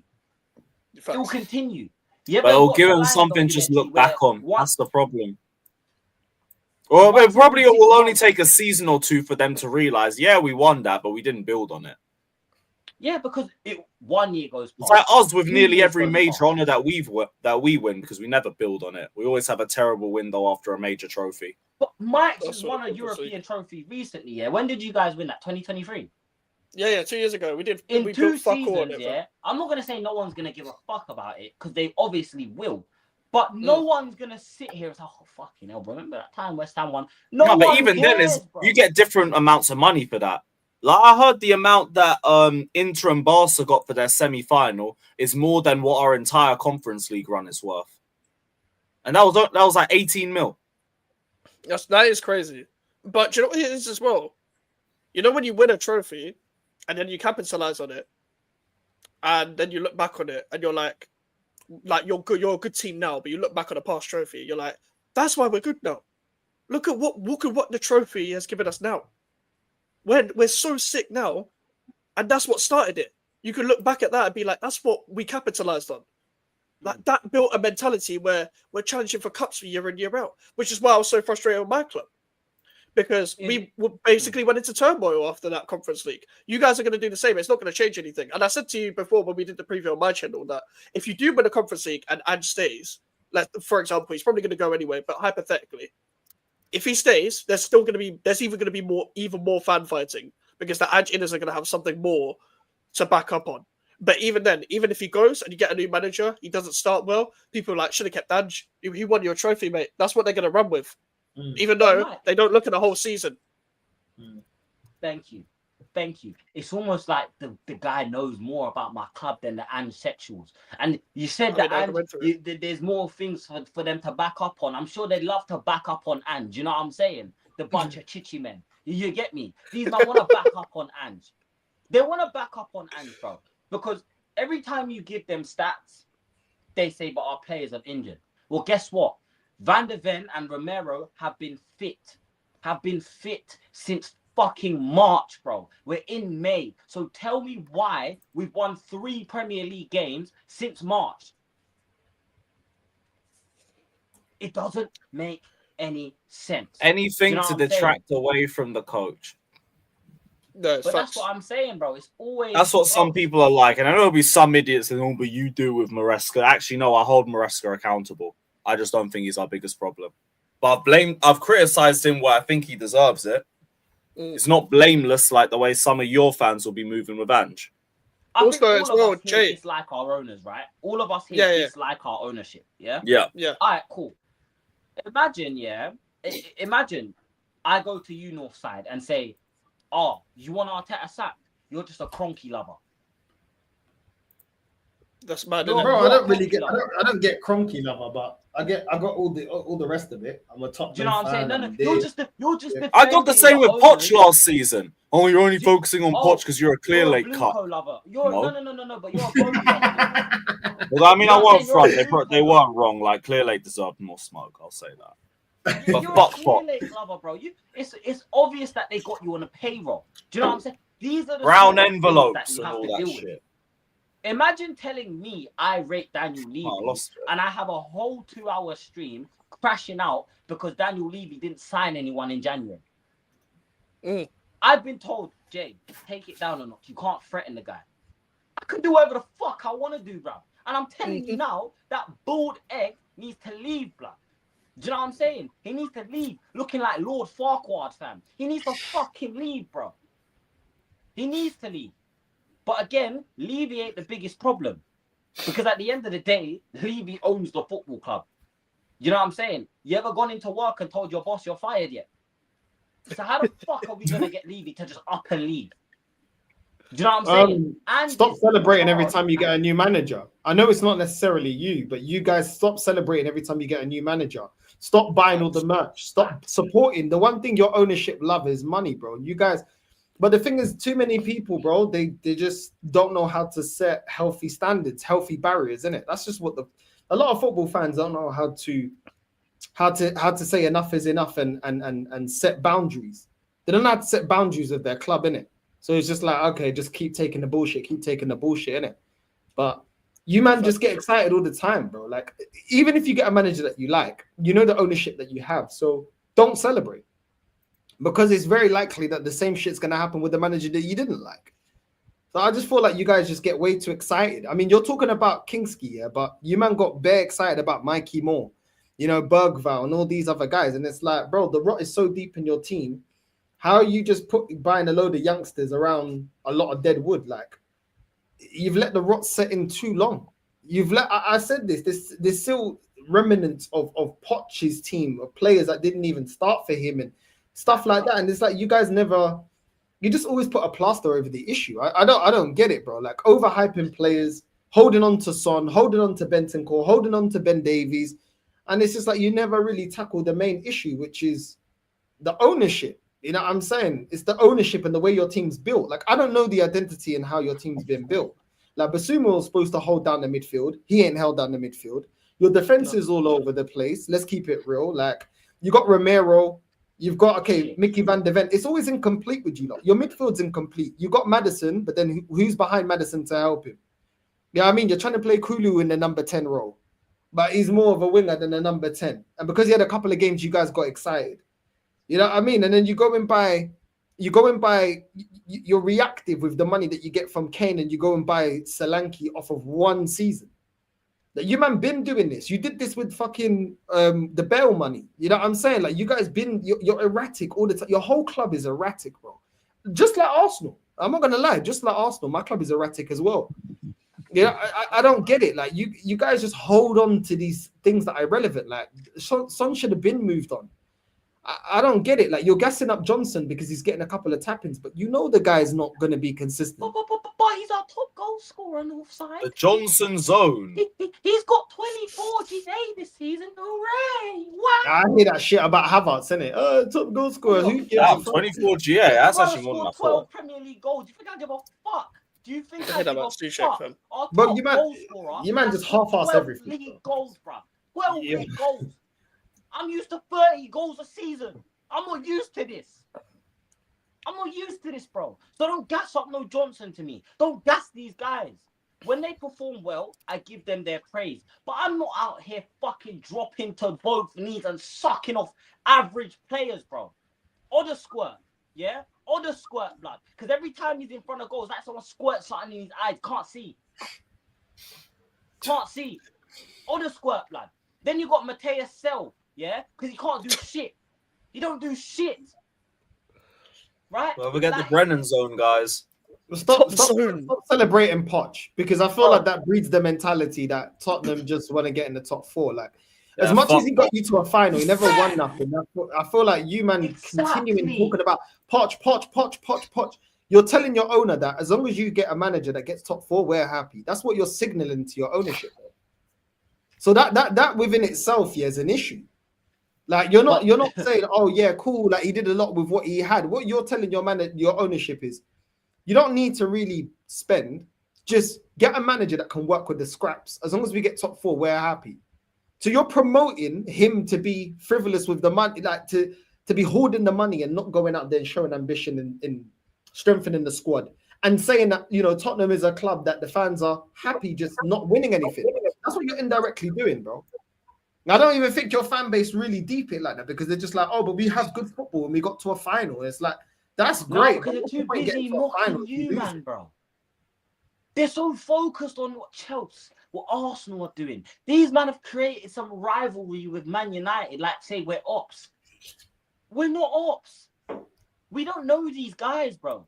It will continue. Yeah, But it'll give him something just look back on. That's the problem. Well, it probably will only take a season or 2 for them to realize, yeah, we won that, but we didn't build on it. Yeah, because 1 year goes past. It's like us with 2 nearly years every goes major past. honor that we win because we never build on it. We always have a terrible window after a major trophy. But Mike's That's won what a European trophy recently, yeah? When did you guys win that? 2023? Yeah, 2 years ago. We In built 2 fuck all on seasons, it, yeah? I'm not going to say no one's going to give a fuck about it, because they obviously will. But no one's going to sit here and say, oh, fucking hell, remember that time West Ham won? No, but one even cares, then, bro. you get different amounts of money for that. Like, I heard the amount that Inter and Barca got for their semi-final is more than what our entire Conference League run is worth. And that was like 18 mil. That is crazy. But do you know what it is as well? You know when you win a trophy and then you capitalize on it and then you look back on it and you're like you're a good team now, but you look back on a past trophy, you're like, that's why we're good now. Look at what the trophy has given us now. We're so sick now, and that's what started it. You can look back at that and be like, that's what we capitalized on. Like that built a mentality where we're challenging for cups for year in, year out, which is why I was so frustrated with my club. Because we basically went into turmoil after that Conference League. You guys are going to do the same. It's not going to change anything. And I said to you before when we did the preview on my channel that if you do win a Conference League and Ange stays, like for example, he's probably going to go anyway, but hypothetically, if he stays, there's even going to be even more fan fighting because the Ange inners are going to have something more to back up on. But even then, even if he goes and you get a new manager, he doesn't start well, people are like, should have kept Ange. He won your trophy, mate. That's what they're going to run with. Even though they don't look at the whole season. Thank you. It's almost like the guy knows more about my club than the Ange sexuals. And you said that there's more things for them to back up on. I'm sure they'd love to back up on Ange. You know what I'm saying? The bunch of chichi men. You get me? These men want to back up on Ange. They want to back up on Ange, bro. Because every time you give them stats, they say, but our players are injured. Well, guess what? Van der Ven and Romero have been fit since fucking March, bro. We're in May. So tell me why we've won 3 Premier League games since March. It doesn't make any sense. Anything to detract away from the coach. No, but that's what I'm saying, bro. It's always that's what some people are like. And I know there'll be some idiots that but you do with Maresca. Actually, no, I hold Maresca accountable. I just don't think he's our biggest problem. But I've criticized him where I think he deserves it. It's not blameless like the way some of your fans will be moving with Ange. I think all of us here dislike our owners, right? All of us here dislike our ownership, yeah? Yeah. All right, cool. Imagine I go to you, Northside, and say, oh, you want Arteta sacked? You're just a Kroenke lover. That's mad, bro. I don't get Kroenke lover, but I got all the rest of it. I'm a top. Do you know what I'm saying? No, you're just. I got the same with Poch last season. Oh, you're only focusing on Poch because you're a clear late cut. Lover. No, but you're a Burnley lover. Well, I mean, I won't front. They weren't wrong. Like Clear Lake deserved more smoke. I'll say that. You're a Clear Lake lover, bro. It's obvious that they got you on a payroll. Do you know what I'm saying? These are the brown envelopes and all that shit. Imagine telling me I rate Daniel Levy and I have a whole 2-hour stream crashing out because Daniel Levy didn't sign anyone in January. Mm. I've been told, Jay, take it down a notch. You can't threaten the guy. I can do whatever the fuck I want to do, bro. And I'm telling you now, that bald egg needs to leave, bro. Do you know what I'm saying? He needs to leave looking like Lord Farquaad, fam. He needs to fucking leave, bro. He needs to leave. But again, Levy ain't the biggest problem. Because at the end of the day, Levy owns the football club. You know what I'm saying? You ever gone into work and told your boss you're fired yet? So how the fuck are we going to get Levy to just up and leave? Do you know what I'm saying? And stop celebrating every time you get a new manager. I know it's not necessarily you, but you guys stop celebrating every time you get a new manager. Stop buying all the merch. Stop supporting. The one thing your ownership love is money, bro. You guys, but the thing is, too many people, bro, they just don't know how to set healthy standards, healthy barriers, isn't it? That's just what a lot of football fans don't know how to say enough is enough and set boundaries. They don't know how to set boundaries with their club, innit? So it's just like, okay, just keep taking the bullshit, innit? But you man just get excited all the time, bro. Like, even if you get a manager that you like, you know the ownership that you have. So don't celebrate. Because it's very likely that the same shit's going to happen with the manager that you didn't like. So I just feel like you guys just get way too excited. I mean, you're talking about Kingski, yeah, but you man got bare excited about Mikey Moore, you know, Bergvall and all these other guys. And it's like, bro, the rot is so deep in your team. How are you just buying a load of youngsters around a lot of dead wood? Like, you've let the rot set in too long. You've let, I said there's still remnants of Poch's team, of players that didn't even start for him and stuff like that. And it's like, you guys never, you just always put a plaster over the issue. I don't get it, bro. Like, overhyping players, holding on to Son, holding on to Bentancur, holding on to Ben Davies. And it's just like, you never really tackle the main issue, which is the ownership. You know what I'm saying? It's the ownership and the way your team's built. Like, I don't know the identity and how your team's been built. Like, Basuma was supposed to hold down the midfield. He ain't held down the midfield. Your defense is all over the place. Let's keep it real. Like, you got Romero. You've got, okay, Mickey van de Ven. It's always incomplete with you. Like, your midfield's incomplete. You got Maddison, but then who's behind Maddison to help him? You know what I mean? You're trying to play Kulu in the number 10 role, but he's more of a winger than a number 10. And because he had a couple of games, you guys got excited. You know what I mean? And then you're reactive with the money that you get from Kane, and you go and buy Solanke off of one season. Like, you man been doing this. You did this with fucking the Bale money. You know what I'm saying? Like, you guys you're erratic all the time. Your whole club is erratic, bro. Just like Arsenal. I'm not gonna lie, just like Arsenal, my club is erratic as well. You know, I don't get it. Like, you guys just hold on to these things that are irrelevant. Like, Son should have been moved on. I don't get it. Like, you're gassing up Johnson because he's getting a couple of tap-ins, but you know the guy's not going to be consistent. But he's our top goal scorer on Northside. The Johnson zone. He's got 24 GA this season. Hooray! Wow! I hear that shit about Havertz, innit? Top goal scorer. Who gives a fuck? 24 GA. That's actually more than I thought. 12 Premier League goals. Do you think I give a fuck? Do you think I I give about a Suchek, fuck? fam. Our But top you man- goal scorer you man has just half-ass 12 everything, league bro. goals, bro. 12 Yeah. league goals. I'm used to 30 goals a season. I'm not used to this. Bro. So don't gas up no Johnson to me. Don't gas these guys. When they perform well, I give them their praise. But I'm not out here fucking dropping to both knees and sucking off average players, bro. Or the squirt, yeah? Or the squirt blood. Because every time he's in front of goals, like someone squirts something in his eyes. Can't see. Or the squirt blood. Then you got Mateus Sell, yeah? Because he can't do shit. He don't do shit. Right? Well, we get the Brennan zone, guys. Stop celebrating Poch, because I feel like that breeds the mentality that Tottenham just want to get in the top four. Like, as much as he got you to a final, he never won nothing. I feel like you, man, continuing talking about Poch. You're telling your owner that as long as you get a manager that gets top four, we're happy. That's what you're signaling to your ownership. So that within itself, yeah, is an issue. Like, you're not saying, oh yeah, cool, like he did a lot with what he had. What you're telling your ownership is, you don't need to really spend. Just get a manager that can work with the scraps. As long as we get top four, we're happy. So you're promoting him to be frivolous with the money, like to be hoarding the money and not going out there and showing ambition in strengthening the squad, and saying that, you know, Tottenham is a club that the fans are happy just not winning anything. That's what you're indirectly doing, bro. I don't even think your fan base really deep it like that because they're just like, oh, but we have good football and we got to a final. It's like, that's great. because they're But too no point busy getting to a final mocking if you you, lose man, it. bro. They're so focused on what Chelsea, what Arsenal are doing. These men have created some rivalry with Man United, like say we're ops. We're not ops. We don't know these guys, bro.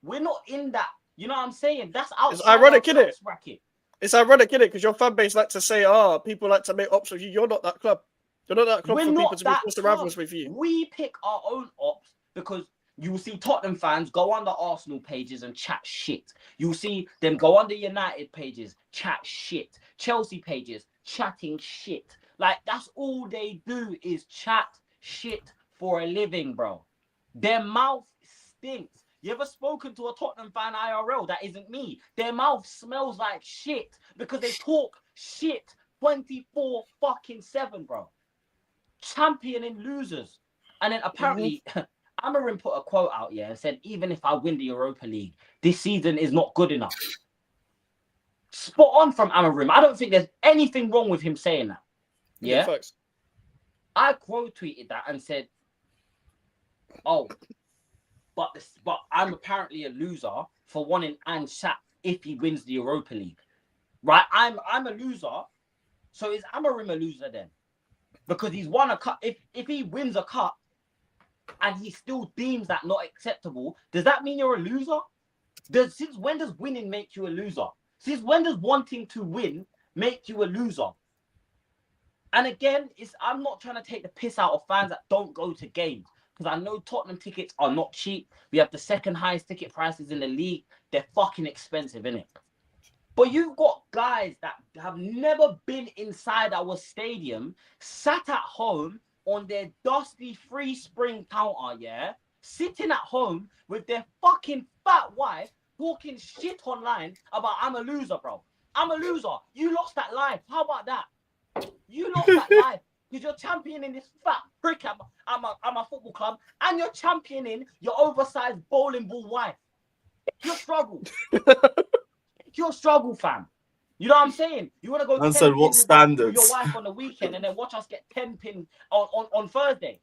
We're not in that. You know what I'm saying? That's outside It's ironic, our innit? tax bracket. It's ironic, innit? Because your fan base like to say, people like to make ops with you. You're not that club. You're not that club We're for people not to be that forced to club. rivals with you. We pick our own ops because you will see Tottenham fans go on the Arsenal pages and chat shit. You'll see them go on the United pages, chat shit. Chelsea pages, chatting shit. Like, that's all they do is chat shit for a living, bro. Their mouth stinks. You ever spoken to a Tottenham fan IRL? That isn't me. Their mouth smells like shit because they talk shit 24/7, bro. Championing losers. And then apparently, Amarim put a quote out and said, even if I win the Europa League, this season is not good enough. Spot on from Amarim. I don't think there's anything wrong with him saying that. Yeah. Facts. I quote tweeted that and said, oh, but I'm apparently a loser for wanting Anshat if he wins the Europa League. Right? I'm a loser. So is Amarim a loser then? Because he's won a cup. If he wins a cup and he still deems that not acceptable, does that mean you're a loser? Since when does winning make you a loser? Since when does wanting to win make you a loser? And again, I'm not trying to take the piss out of fans that don't go to games. Because I know Tottenham tickets are not cheap. We have the second highest ticket prices in the league. They're fucking expensive, innit? But you've got guys that have never been inside our stadium, sat at home on their dusty free spring counter, sitting at home with their fucking fat wife talking shit online about I'm a loser, bro. I'm a loser. You lost that life. How about that? You lost that life because you're championing this fat prick at my football club and you're championing your oversized bowling ball wife. Your struggle. Your struggle, fam. You know what I'm saying? You want to go 10 said, pin what with standards? your wife on the weekend and then watch us get 10 pin on Thursday.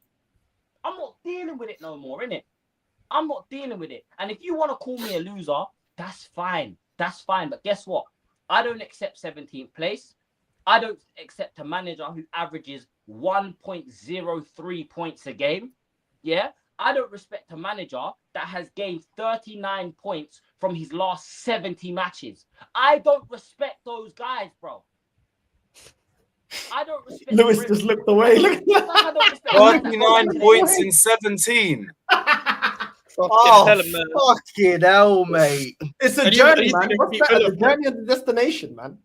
I'm not dealing with it no more, innit? I'm not dealing with it. And if you want to call me a loser, that's fine. That's fine. But guess what? I don't accept 17th place. I don't accept a manager who averages 1.03 points a game. Yeah? I don't respect a manager that has gained 39 points from his last 70 matches. I don't respect those guys, bro. I don't respect Lewis just looked away. Look. I don't respect guys that 39 go points in 17. Fucking hell, man. Fucking hell, mate. It's a And journey, you man. think What's they better, beat the journey or the destination, man?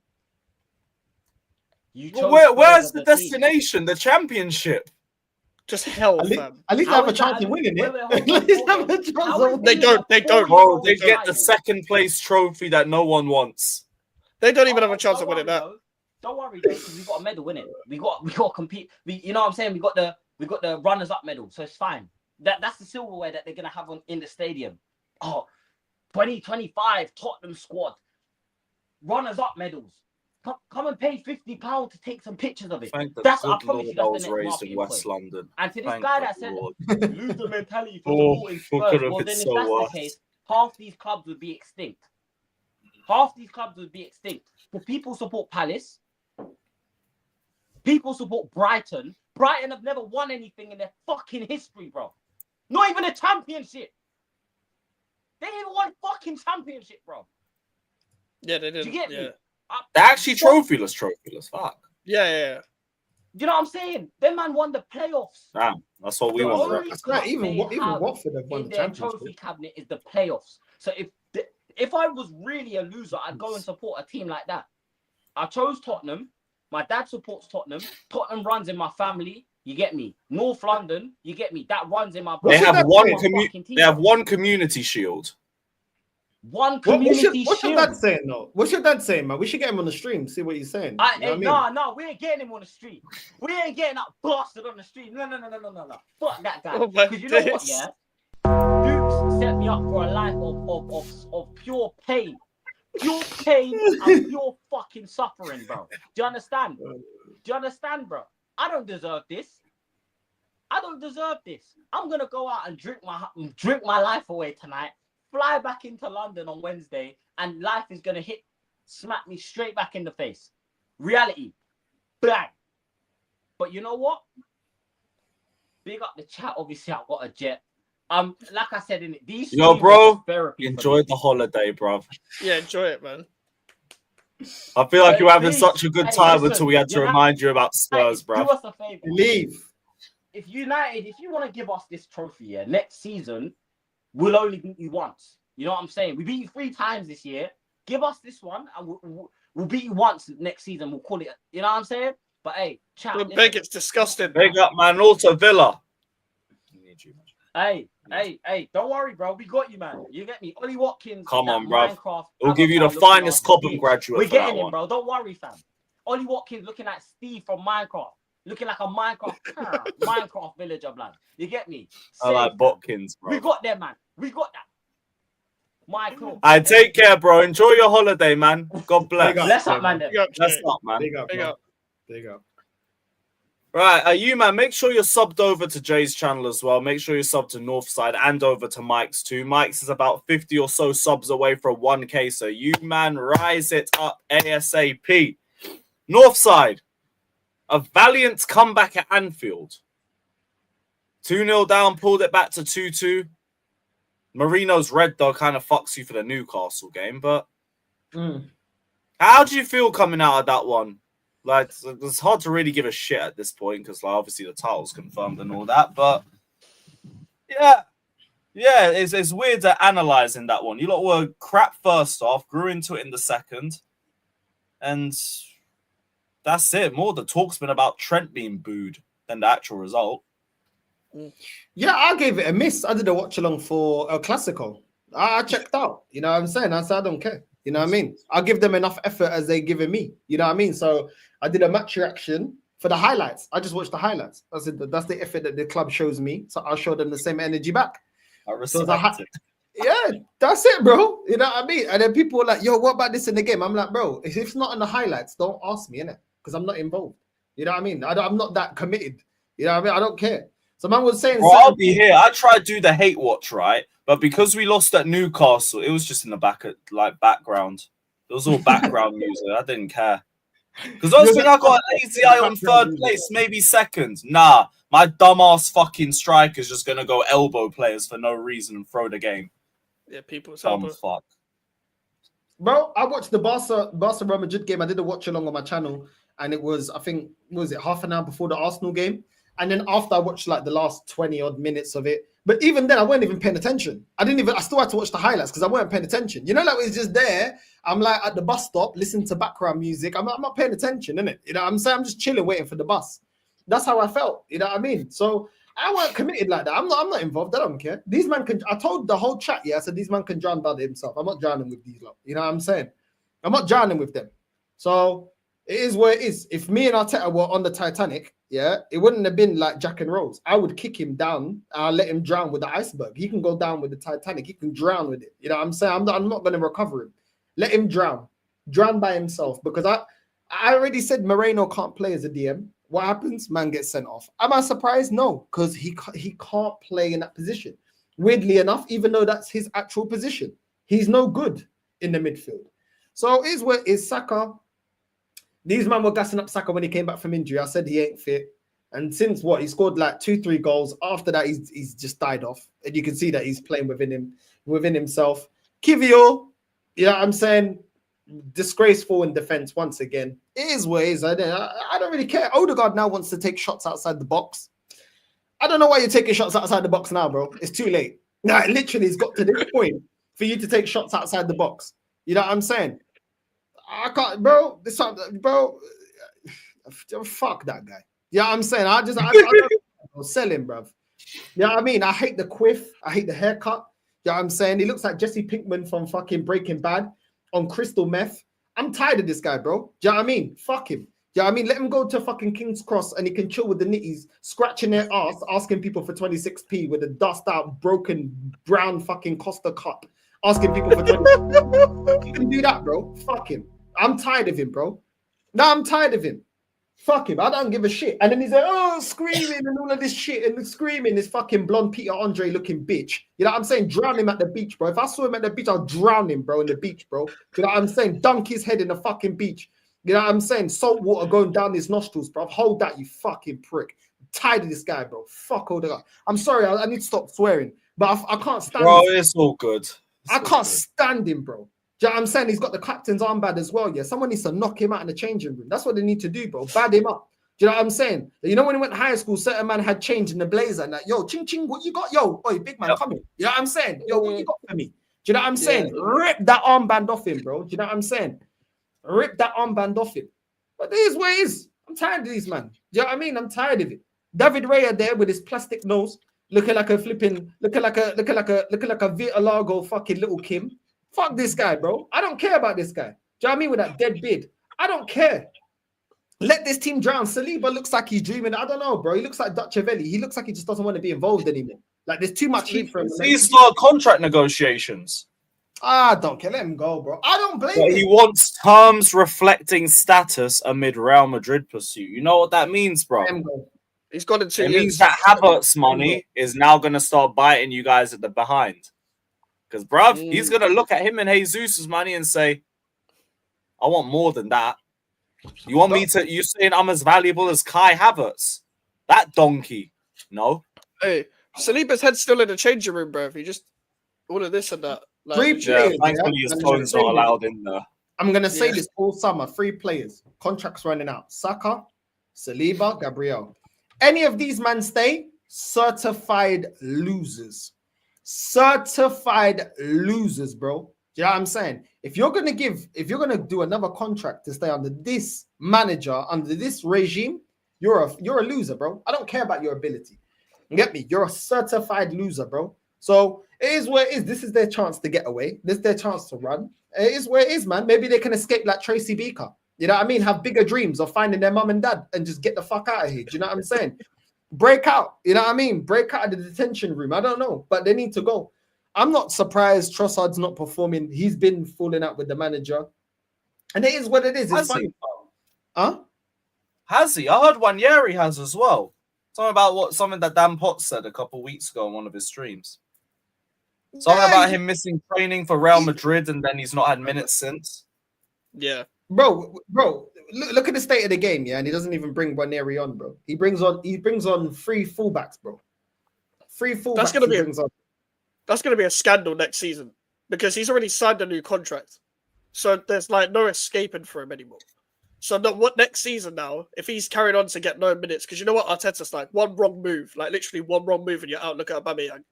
Where's the destination? The championship. Just hell, At least, fam. at least How have a is that chance of a- winning wait, it. wait, hold At on, least hold have on. a chance How of is They winning don't, a they don't. Bro, they four-year-old get the title? second place trophy that no one wants. They don't even have a Oh, chance don't of winning worry, that. though. Don't worry though, because we got a medal in it. We got to compete. You know what I'm saying? We got the runners up medal, so it's fine. That's the silverware that they're gonna have in the stadium. Oh, 2025 Tottenham squad runners up medals. Come and pay £50 to take some pictures of it. Thank the I good promise you, Lord I that's the was next raised in marketing West point. London. And to this Thank guy the that said Lord. loser mentality for Oh, supporting what Spurs, could have well been then if so that's worse? the case, half these clubs would be extinct. Half these clubs would be extinct. Because people support Palace. People support Brighton. Brighton have never won anything in their fucking history, bro. Not even a championship. They didn't even won fucking championship, bro. Yeah, they Do did. you get Yeah. me? They're actually trophyless. Fuck. Yeah. Do you know what I'm saying? Them man won the playoffs. Damn, that's what we The want. only That's cup right. Even they have Watford have won in the their championship. trophy cabinet is the playoffs. So if I was really a loser, I'd go and support a team like that. I chose Tottenham. My dad supports Tottenham. Tottenham runs in my family. You get me? North London. You get me? That runs in my blood. They have one fucking team. They have one community shield. One community What's your shield. dad saying though? What's your dad saying, man? We should get him on the stream, see what he's saying. You know what I mean? No, we ain't getting him on the street. We ain't getting that bastard on the street. No. Fuck that guy. Oh my Because you know what, days. yeah? Dukes set me up for a life of pure pain. Pure pain and pure fucking suffering, bro. Do you understand? Do you understand, bro? I don't deserve this. I don't deserve this. I'm gonna go out and drink my life away tonight. Fly back into London on Wednesday, and life is gonna smack me straight back in the face. Reality, bang. But you know what? Big up the chat. Obviously, I've got a jet. Like I said in it, these bro, therapy. Enjoy the holiday, bro. Yeah, enjoy it, man. I feel like you're having Please, such a good time listen, until we had to remind you about Spurs, bro. Do us a favor. Leave. If you want to give us this trophy, next season, we'll only beat you once. You know what I'm saying? We beat you 3 times this year. Give us this one, and we'll beat you once next season. We'll call it. You know what I'm saying? But hey, chat. Big, it's disgusting. Big up, man. Also, Villa. Hey, don't worry, bro. We got you, man. You get me? Ollie Watkins. Come on, bro. Minecraft We'll give you the finest Cobham graduate. We're getting him, bro. Don't worry, fam. Ollie Watkins looking like Steve from Minecraft. Looking like a Minecraft villager, blood. You get me? I like Botkins, bro. We got them, man. We got that. Michael. I take care, bro. Enjoy your holiday, man. God bless. Bless up, man. Bless up, man. Big up. Big up. Big up. Right, you, man, make sure you're subbed over to Jay's channel as well. Make sure you're subbed to Northside and over to Mike's too. Mike's is about 50 or so subs away from 1K, so you, man, rise it up ASAP. Northside, a valiant comeback at Anfield. 2-0 down, pulled it back to 2-2. Marino's red, though, kind of fucks you for the Newcastle game, but how do you feel coming out of that one? Like, it's hard to really give a shit at this point because, like, obviously the title's confirmed and all that. But yeah, it's weird at analysing that one. You lot were crap first off, grew into it in the second, and that's it. More the talk's been about Trent being booed than the actual result. Yeah, I gave it a miss. I did a watch along for El Clasico. I checked out. You know what I'm saying? I said I don't care. You know what I mean? I'll give them enough effort as they're giving me. You know what I mean? So I did a match reaction for the highlights. I just watched the highlights. I said that's the effort that the club shows me. So I'll show them the same energy back. I respect it. Yeah, that's it, bro. You know what I mean? And then people were like, yo, what about this in the game? I'm like, bro, if it's not in the highlights, don't ask me, innit? Because I'm not involved. You know what I mean? I'm not that committed. You know what I mean? I don't care. So man was saying, I'll be here. I tried to do the hate watch, right? But because we lost at Newcastle, it was just in the background. It was all background music. I didn't care. Because I was thinking I got an lazy eye on third place, maybe second. Nah, my dumbass fucking striker's just going to go elbow players for no reason and throw the game. Yeah, people. Fuck. Bro, I watched the Barca Real Madrid game. I did a watch along on my channel, and it was, I think, half an hour before the Arsenal game? And then after I watched like the last 20 odd minutes of it. But even then, I wasn't even paying attention. I still had to watch the highlights because I wasn't paying attention. You know, like it's just there. I'm like at the bus stop, listening to background music. I'm not paying attention, innit? You know what I'm saying? I'm just chilling, waiting for the bus. That's how I felt. You know what I mean? So I weren't committed like that. I'm not involved. I don't care. These men can, I told the whole chat, I said, these men can drown by themselves. I'm not drowning with these lot. You know what I'm saying? I'm not drowning with them. So it is what it is. If me and Arteta were on the Titanic, it wouldn't have been like Jack and Rose. I would kick him down. I'll let him drown with the iceberg. He can go down with the Titanic. He can drown with it. You know what I'm saying? I'm not going to recover him. Let him drown. Drown by himself. Because I already said Moreno can't play as a DM. What happens? Man gets sent off. Am I surprised? No. Because he can't play in that position. Weirdly enough, even though that's his actual position, he's no good in the midfield. So is where is Saka. These men were gassing up Saka when he came back from injury. I said he ain't fit. And since he scored like 2-3 goals. After that, he's just died off. And you can see that he's playing within himself. Kivio, you know what I'm saying? Disgraceful in defense once again. It is what it is. I don't really care. Odegaard now wants to take shots outside the box. I don't know why you're taking shots outside the box now, bro. It's too late. Now, literally, it's got to this point for you to take shots outside the box. You know what I'm saying? I can't, bro. Fuck that guy. Yeah, you know I'm saying. I don't sell him, bro. You know what I mean? I hate the quiff. I hate the haircut. You know what I'm saying? He looks like Jesse Pinkman from fucking Breaking Bad on crystal meth. I'm tired of this guy, bro. Do you know what I mean? Fuck him. Do you know what I mean? Let him go to fucking King's Cross and he can chill with the nitties, scratching their ass, asking people for 26p with a dust out, broken, brown fucking Costa cup, asking people for 26p. He can do that, bro. Fuck him. I'm tired of him, bro. No, I'm tired of him. Fuck him. I don't give a shit. And then he's like, oh, screaming and all of this shit and screaming, this fucking blonde Peter Andre looking bitch. You know what I'm saying? Drown him at the beach, bro. If I saw him at the beach, I'll drown him, bro, in the beach, bro. You know what I'm saying? Dunk his head in the fucking beach. You know what I'm saying? Salt water going down his nostrils, bro. Hold that, you fucking prick. I'm tired of this guy, bro. Fuck all that. I'm sorry, I need to stop swearing, but I can't stand Bro, him. it's all good. I can't stand him, bro. Do you know what I'm saying? He's got the captain's armband as well, yeah. Someone needs to knock him out in the changing room. That's what they need to do, bro. Bad him up. Do you know what I'm saying? You know, when he went to high school, certain man had change in the blazer and that, yo, ching ching, what you got? Yo, oi, big man, come here. You know what I'm saying? Yo, what you got for me? Do you know what I'm saying? Rip that armband off him, bro. Do you know what I'm saying? Rip that armband off him. But this is what it is. I'm tired of these, man. Do you know what I mean? I'm tired of it. David Raya there with his plastic nose, looking like a Vita Largo fucking little Kim. Fuck this guy, bro. I don't care about this guy. Do you know what I mean? With that dead beard. I don't care. Let this team drown. Saliba looks like he's dreaming. I don't know, bro. He looks like Dutchavelli. He looks like he just doesn't want to be involved anymore. Like there's too much heat for him. He start contract negotiations. I don't care. Let him go, bro. I don't blame him. He wants terms reflecting status amid Real Madrid pursuit. You know what that means, bro? Let him go. He's got in 2 It years. means that Havertz money is now going to start biting you guys at the behind. Because, bruv, he's going to look at him and Jesus' money and say, I want more than that. You want me to, you saying I'm as valuable as Kai Havertz? That donkey. No. Hey, Saliba's head's still in the changing room, bro. He just all of this and that. Like, Thankfully his phone's not allowed in there. I'm going to say this all summer. 3 players. Contracts running out. Saka, Saliba, Gabriel. Any of these men stay, certified losers. Certified losers, bro. Do you know what I'm saying? If you're gonna do another contract to stay under this manager, under this regime, you're a loser, bro. I don't care about your ability. You get me? You're a certified loser, bro. So it is what it is. This is their chance to get away. This is their chance to run. It is what it is, man. Maybe they can escape like Tracy Beaker. You know what I mean? Have bigger dreams of finding their mum and dad and just get the fuck out of here. Do you know what I'm saying? Break out. You know what I mean? Break out of the detention room. I don't know, but they need to go. I'm not surprised Trossard's not performing. He's been falling out with the manager. And it is what it is. It's funny. Huh? Has he? I heard Wanyeri has as well. Something that Dan Potts said a couple weeks ago on one of his streams. Something about him missing training for Real Madrid and then he's not had minutes since. Yeah. Bro, look at the state of the game, yeah, and he doesn't even bring Wanyeri on, bro. He brings on 3 fullbacks, bro. 3 fullbacks. That's gonna be a scandal next season because he's already signed a new contract, so there's like no escaping for him anymore. So what next season now? If he's carried on to get no minutes, because you know what Arteta's like, one wrong move, like literally one wrong move, and you're out. Look at Aubameyang.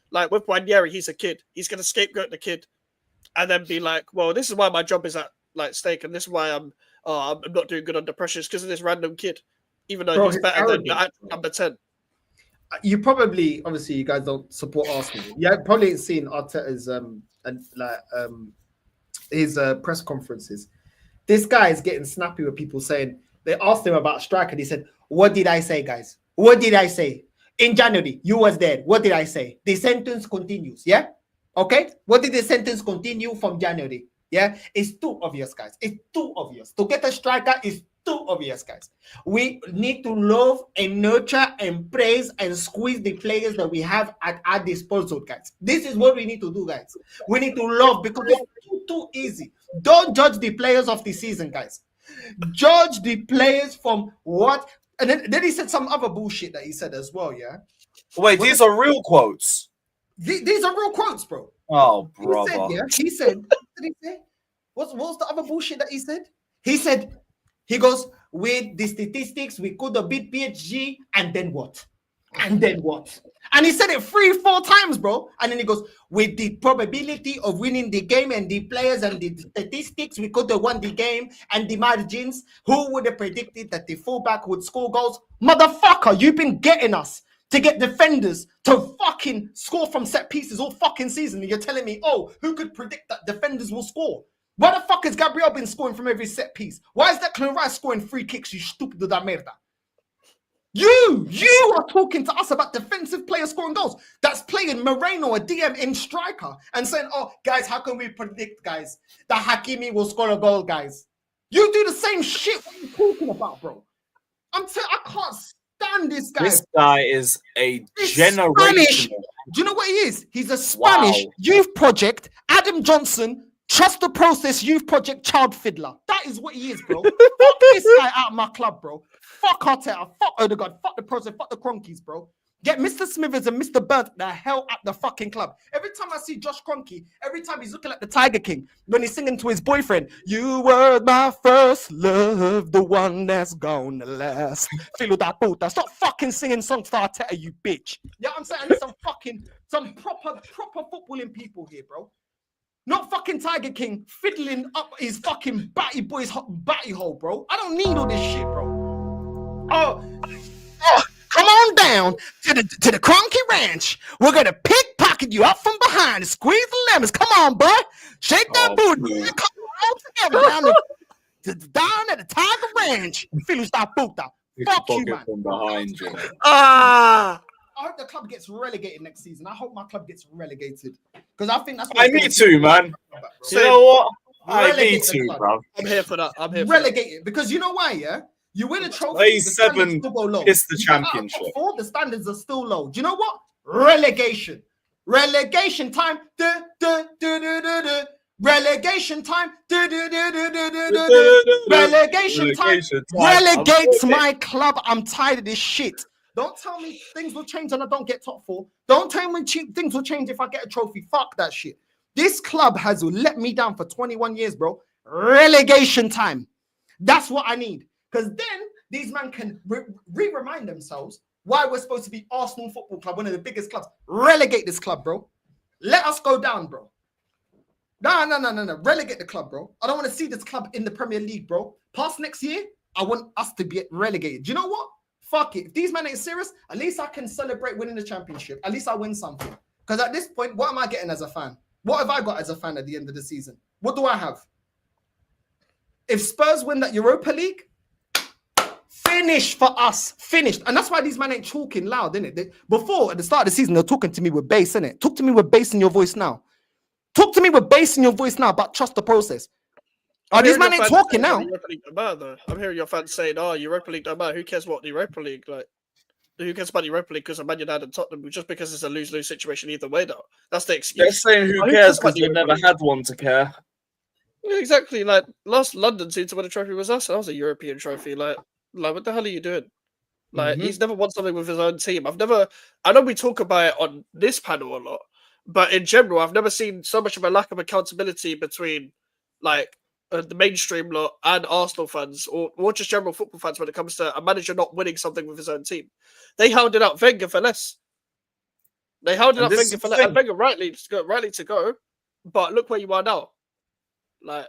Like with Wanyeri, he's a kid. He's gonna scapegoat the kid, and then be like, "Well, this is why my job is at like stake, and this is why I'm not doing good under pressure because of this random kid, even though he's better than the actual number 10." You probably, obviously, you guys don't support Arsenal. You probably ain't seen Arteta's his press conferences. This guy is getting snappy with people saying they asked him about strike, and he said, "What did I say, guys? What did I say in January? You was there. What did I say? The sentence continues. Yeah, okay. What did the sentence continue from January? Yeah, it's too obvious, guys. It's too obvious. To get a striker is too obvious, guys. We need to love and nurture and praise and squeeze the players that we have at our disposal, guys. This is what we need to do, guys. We need to love because it's too easy. Don't judge the players of the season, guys. Judge the players from what. And then he said some other bullshit that he said as well, yeah? Wait, these are real quotes. These are real quotes, bro. Oh, brother. He said, what did he say? What was the other bullshit that he said? He goes, with the statistics, we could have beat PSG, and then what? And then what? And he said it 3-4 times, bro. And then he goes, with the probability of winning the game and the players and the statistics, we could have won the game and the margins. Who would have predicted that the fullback would score goals? Motherfucker, you've been getting us to get defenders to fucking score from set pieces all fucking season. And you're telling me, oh, who could predict that defenders will score? Why the fuck has Gabriel been scoring from every set piece? Why is Declan Rice scoring free kicks, you stupid da merda? You are talking to us about defensive players scoring goals. That's playing Moreno, a DM in striker, and saying, oh, guys, how can we predict, guys, that Hakimi will score a goal, guys? You do the same shit. What are you talking about, bro? I can't stand this guy. This guy is a He's generational. Spanish. Do you know what he is? He's a Spanish youth project. Adam Johnson, trust the process youth project child fiddler. That is what he is, bro. Fuck this guy out of my club, bro. Fuck Arteta. Fuck Odegaard. Fuck the process. Fuck the Cronkies, bro. Get Mr. Smithers and Mr. Burnt the hell at the fucking club. Every time I see Josh Kroenke, every time he's looking at the Tiger King, when he's singing to his boyfriend, you were my first love, the one that's gonna last. Filo da puta. Stop fucking singing songs to Arteta, you bitch. You know what I'm saying? I need some proper footballing people here, bro. Not fucking Tiger King fiddling up his fucking batty boy's batty hole, bro. I don't need all this shit, bro. Oh, come on down to the Cronky Ranch. We're gonna pickpocket you up from behind and squeeze the lemons. Come on, boy. Shake that booty. Come on together down at the Tiger Ranch. Filos da puta. Fuck you, man. From behind you. I hope the club gets relegated next season. I hope my club gets relegated because I think that's. I need to, man. You know what? I need to, bro. I'm here for that. I'm here. Relegated because you know why? Yeah, you win a trophy. Play 7 is the championship. All the standards are still low. Do you know what? Relegation. Relegation time. Relegation time. Relegation time. Relegates my club. I'm tired of this shit. Don't tell me things will change and I don't get top 4. Don't tell me things will change if I get a trophy. Fuck that shit. This club has let me down for 21 years, bro. Relegation time. That's what I need. Because then these men can remind themselves why we're supposed to be Arsenal Football Club, one of the biggest clubs. Relegate this club, bro. Let us go down, bro. No. Relegate the club, bro. I don't want to see this club in the Premier League, bro. Past next year, I want us to be relegated. Do you know what? Fuck it. If these men ain't serious, at least I can celebrate winning the championship. At least I win something. Because at this point, what am I getting as a fan? What have I got as a fan at the end of the season? What do I have? If Spurs win that Europa League, finish for us. Finished. And that's why these men ain't talking loud, innit? Before, at the start of the season, they're talking to me with bass, innit? Talk to me with bass in your voice now. Talk to me with bass in your voice now, but trust the process. Oh, these men ain't talking now. I'm hearing your fans saying, "Oh, Europa League don't matter. Who cares what the Europa League like? Who cares about the Europa League because of Man United and Tottenham? Just because it's a lose-lose situation either way, though. That's the excuse." They're saying who cares because they've never had one to care. Yeah, exactly. Like last London seemed to win a trophy was us. That was a European trophy. Like what the hell are you doing? Like he's never won something with his own team. I know we talk about it on this panel a lot, but in general, I've never seen so much of a lack of accountability between like the mainstream lot and Arsenal fans or just general football fans when it comes to a manager not winning something with his own team. They hounded out Wenger for less. They hounded out Wenger for less. And Wenger rightly to go, but look where you are now. Like,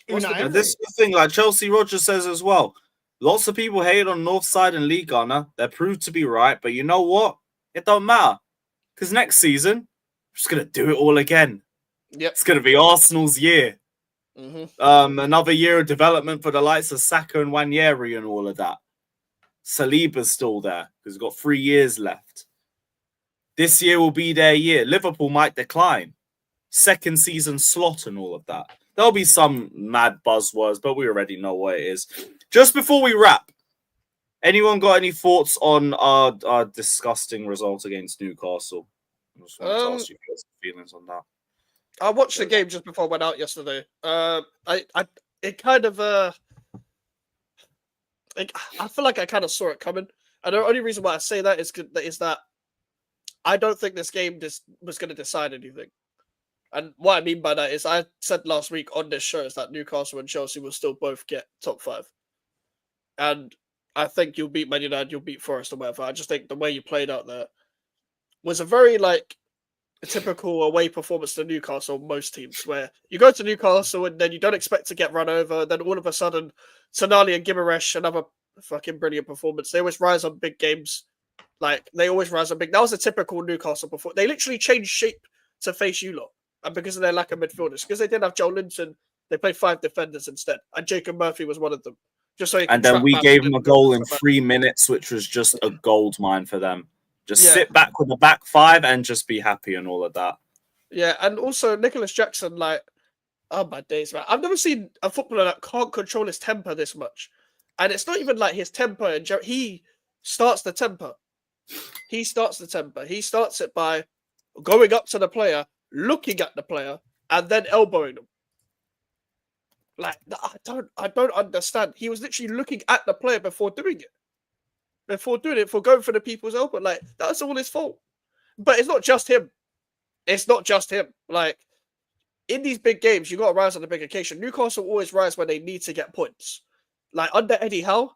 and this is the thing, like Chelsea Rogers says as well. Lots of people hate on Northside and League Gunner. They're proved to be right, but you know what? It don't matter. Because next season, we're just going to do it all again. Yep. It's going to be Arsenal's year. Another year of development for the likes of Saka and Nwaneri and all of that. Saliba's still there because he's got 3 years left. This year will be their year. Liverpool might decline. Second season slot and all of that. There'll be some mad buzzwords, but we already know what it is. Just before we wrap, anyone got any thoughts on our disgusting result against Newcastle? I just want to ask you guys feelings on that. I watched the game just before I went out yesterday. I feel like I kind of saw it coming. And the only reason why I say that is that I don't think this game was going to decide anything. And what I mean by that is I said last week on this show is that Newcastle and Chelsea will still both get top 5. And I think you'll beat Man United, you'll beat Forest or whatever. I just think the way you played out there was a very a typical away performance to Newcastle, most teams, where you go to Newcastle and then you don't expect to get run over. Then all of a sudden, Tonali and Gimaresh, another fucking brilliant performance. They always rise on big games. That was a typical Newcastle performance. They literally changed shape to face you lot. And because of their lack of midfielders, because they didn't have Joe Linton, they played 5 defenders instead. And Jacob Murphy was one of them. Just so and then we gave them a goal in 3 minutes, which was just a gold mine for them. Just sit back with the back 5 and just be happy and all of that. Yeah, and also Nicholas Jackson, oh my days, man. I've never seen a footballer that can't control his temper this much. And it's not even like his temper. And he starts the temper. He starts it by going up to the player, looking at the player, and then elbowing them. Like, I don't understand. He was literally looking at the player before doing it. For going for the people's elbow. Like, that's all his fault. But it's not just him. Like, in these big games, you got to rise on the big occasion. Newcastle always rise when they need to get points. Like, under Eddie Howe,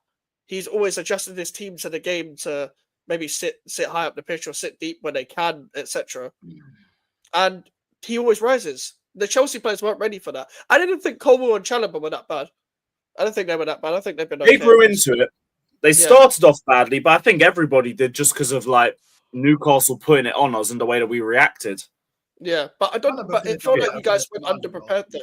he's always adjusted his team to the game to maybe sit high up the pitch or sit deep when they can, etc. And he always rises. The Chelsea players weren't ready for that. I didn't think Colwell and Chalobah were that bad. I don't think they were that bad. I think they've been okay. They grew into it. They started off badly, but I think everybody did just because of like Newcastle putting it on us and the way that we reacted. Yeah, but it felt like you guys were underprepared there.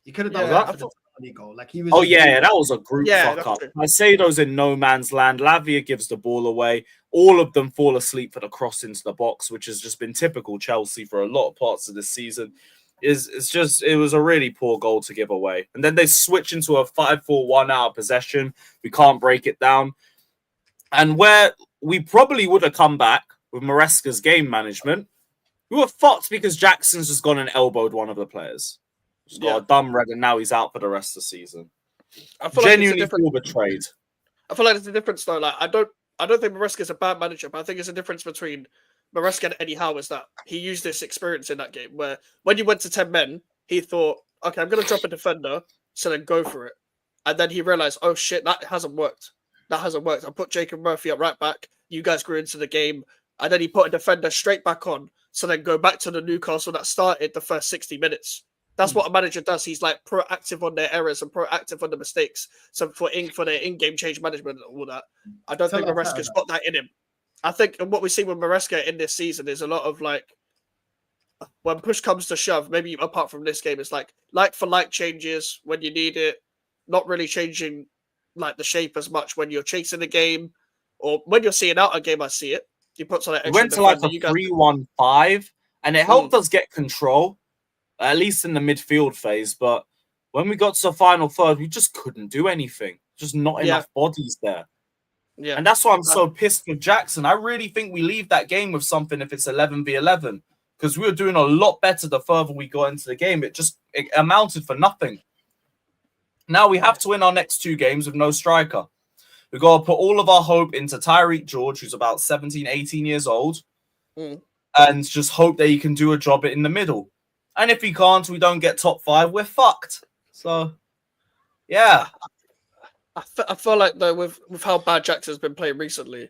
You could have done that for the Tonali goal. Like he was. Oh yeah, that was a group fuck up. Caicedo's in no man's land. Lavia gives the ball away. All of them fall asleep for the cross into the box, which has just been typical Chelsea for a lot of parts of this season. It was a really poor goal to give away. And then they switch into a 5-4-1 out of possession. We can't break it down. And where we probably would have come back with Maresca's game management, we were fucked because Jackson's just gone and elbowed one of the players. Just got a dumb red, and now he's out for the rest of the season. I feel genuinely feel betrayed. I feel like there's a difference though. Like I don't think Maresca's a bad manager, but I think there's a difference between Maresca and Eddie Howe is that he used this experience in that game where when you went to 10 men, he thought, okay, I'm going to drop a defender, so then go for it. And then he realized, oh shit, that hasn't worked. I put Jacob Murphy up right back. You guys grew into the game. And then he put a defender straight back on, so then go back to the Newcastle that started the first 60 minutes. That's what a manager does. He's like proactive on their errors and proactive on the mistakes. So for their in-game change management and all that, I don't think Maresca's got that in him. I think what we see with Maresca in this season is a lot of like, when push comes to shove, maybe apart from this game, it's like for like changes when you need it, not really changing like the shape as much when you're chasing the game or when you're seeing out a game. I see it. He puts on an extra. We went to like a 3-1-5, and it helped us get control, at least in the midfield phase. But when we got to the final third, we just couldn't do anything. Just not enough bodies there. Yeah, and that's why I'm so pissed with Jackson. I really think we leave that game with something if it's 11v11, because we were doing a lot better the further we got into the game. It amounted for nothing. Now we have to win our next 2 games with no striker. We've got to put all of our hope into Tyreek George, who's about 17, 18 years old, and just hope that he can do a job in the middle. And if he can't, we don't get top 5, we're fucked. So, yeah. I feel like, though, with how bad Jackson's been playing recently,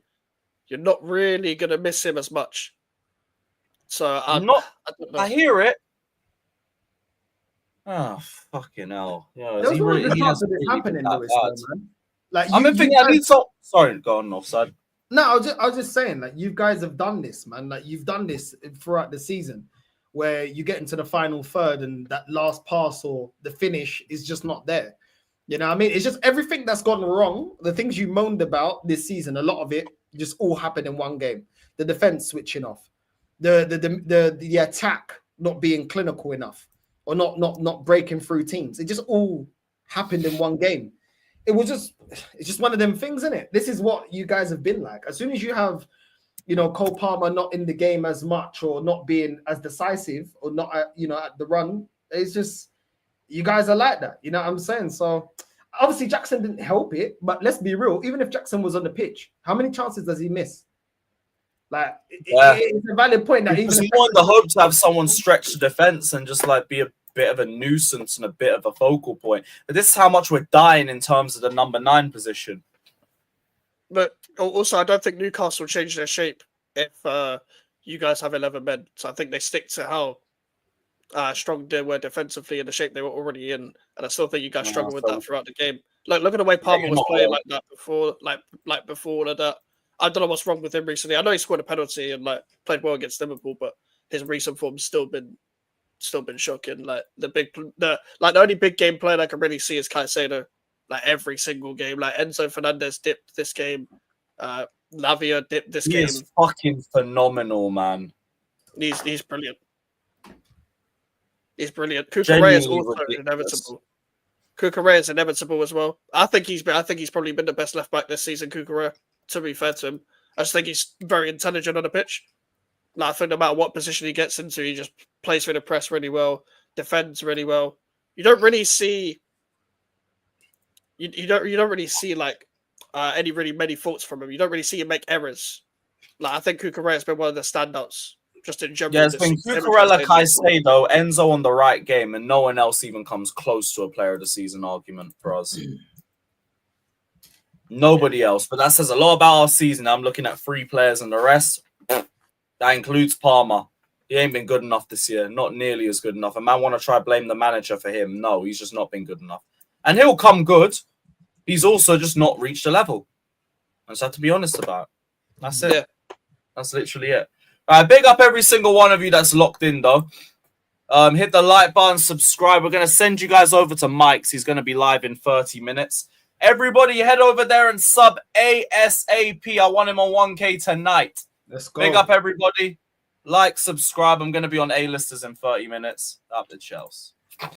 you're not really going to miss him as much. So, I hear it. Oh, fucking hell. Yeah, there's really happening, Lewis, man. Like, sorry, go on, Northside. No, I was just saying, like, you guys have done this, man. Like, you've done this throughout the season where you get into the final third and that last pass or the finish is just not there. You know what I mean? It's just everything that's gone wrong, the things you moaned about this season, a lot of it just all happened in one game. The defense switching off, the attack not being clinical enough, or not breaking through teams. It just all happened in one game. It's just one of them things, isn't it? This is what you guys have been like. As soon as you have, Cole Palmer not in the game as much or not being as decisive or not, at the run, it's just, you guys are like that. You know what I'm saying? So obviously Jackson didn't help it, but let's be real. Even if Jackson was on the pitch, how many chances does he miss? Like, it's a valid point that even you want the hope to have someone stretch the defense and just like be a bit of a nuisance and a bit of a focal point. But this is how much we're dying in terms of the number 9 position. But also, I don't think Newcastle will change their shape if you guys have 11 men. So I think they stick to how strong they were defensively and the shape they were already in. And I still think you guys struggle with that throughout the game. Like, look at the way Palmer was playing like that before, like before all of that. I don't know what's wrong with him recently. I know he scored a penalty and like played well against Liverpool, but his recent form's still been shocking. Like the only big game player I can really see is Caicedo. Like every single game, like Enzo Fernandez dipped this game, Lavia dipped this game. He's fucking phenomenal, man. He's brilliant. He's brilliant. Cucurella is also inevitable. Kukurea is inevitable as well. I think he's probably been the best left back this season. Kukurea, to be fair to him, I just think he's very intelligent on the pitch. Like, I think no matter what position he gets into, he just plays through the press really well, defends really well. You don't really see you don't really see like any really many faults from him. You don't really see him make errors. Like, I think Kukurea has been one of the standouts just in general. Yeah, it's been Cucurella, Caicedo, Enzo on the right game, and no one else even comes close to a player of the season argument for us. Nobody else, but that says a lot about our season. I'm looking at 3 players and the rest. That includes Palmer. He ain't been good enough this year. Not nearly as good enough. A man want to try blame the manager for him. No, he's just not been good enough. And he'll come good. He's also just not reached the level. I just have to be honest about it. That's it. Yeah. That's literally it. All right, big up every single one of you that's locked in, though. Hit the like button, subscribe. We're going to send you guys over to Mikez. He's going to be live in 30 minutes. Everybody head over there and sub ASAP. I want him on 1K tonight. Let's go. Big up everybody. Like, subscribe. I'm going to be on A-listers in 30 minutes. Up the Chelsea.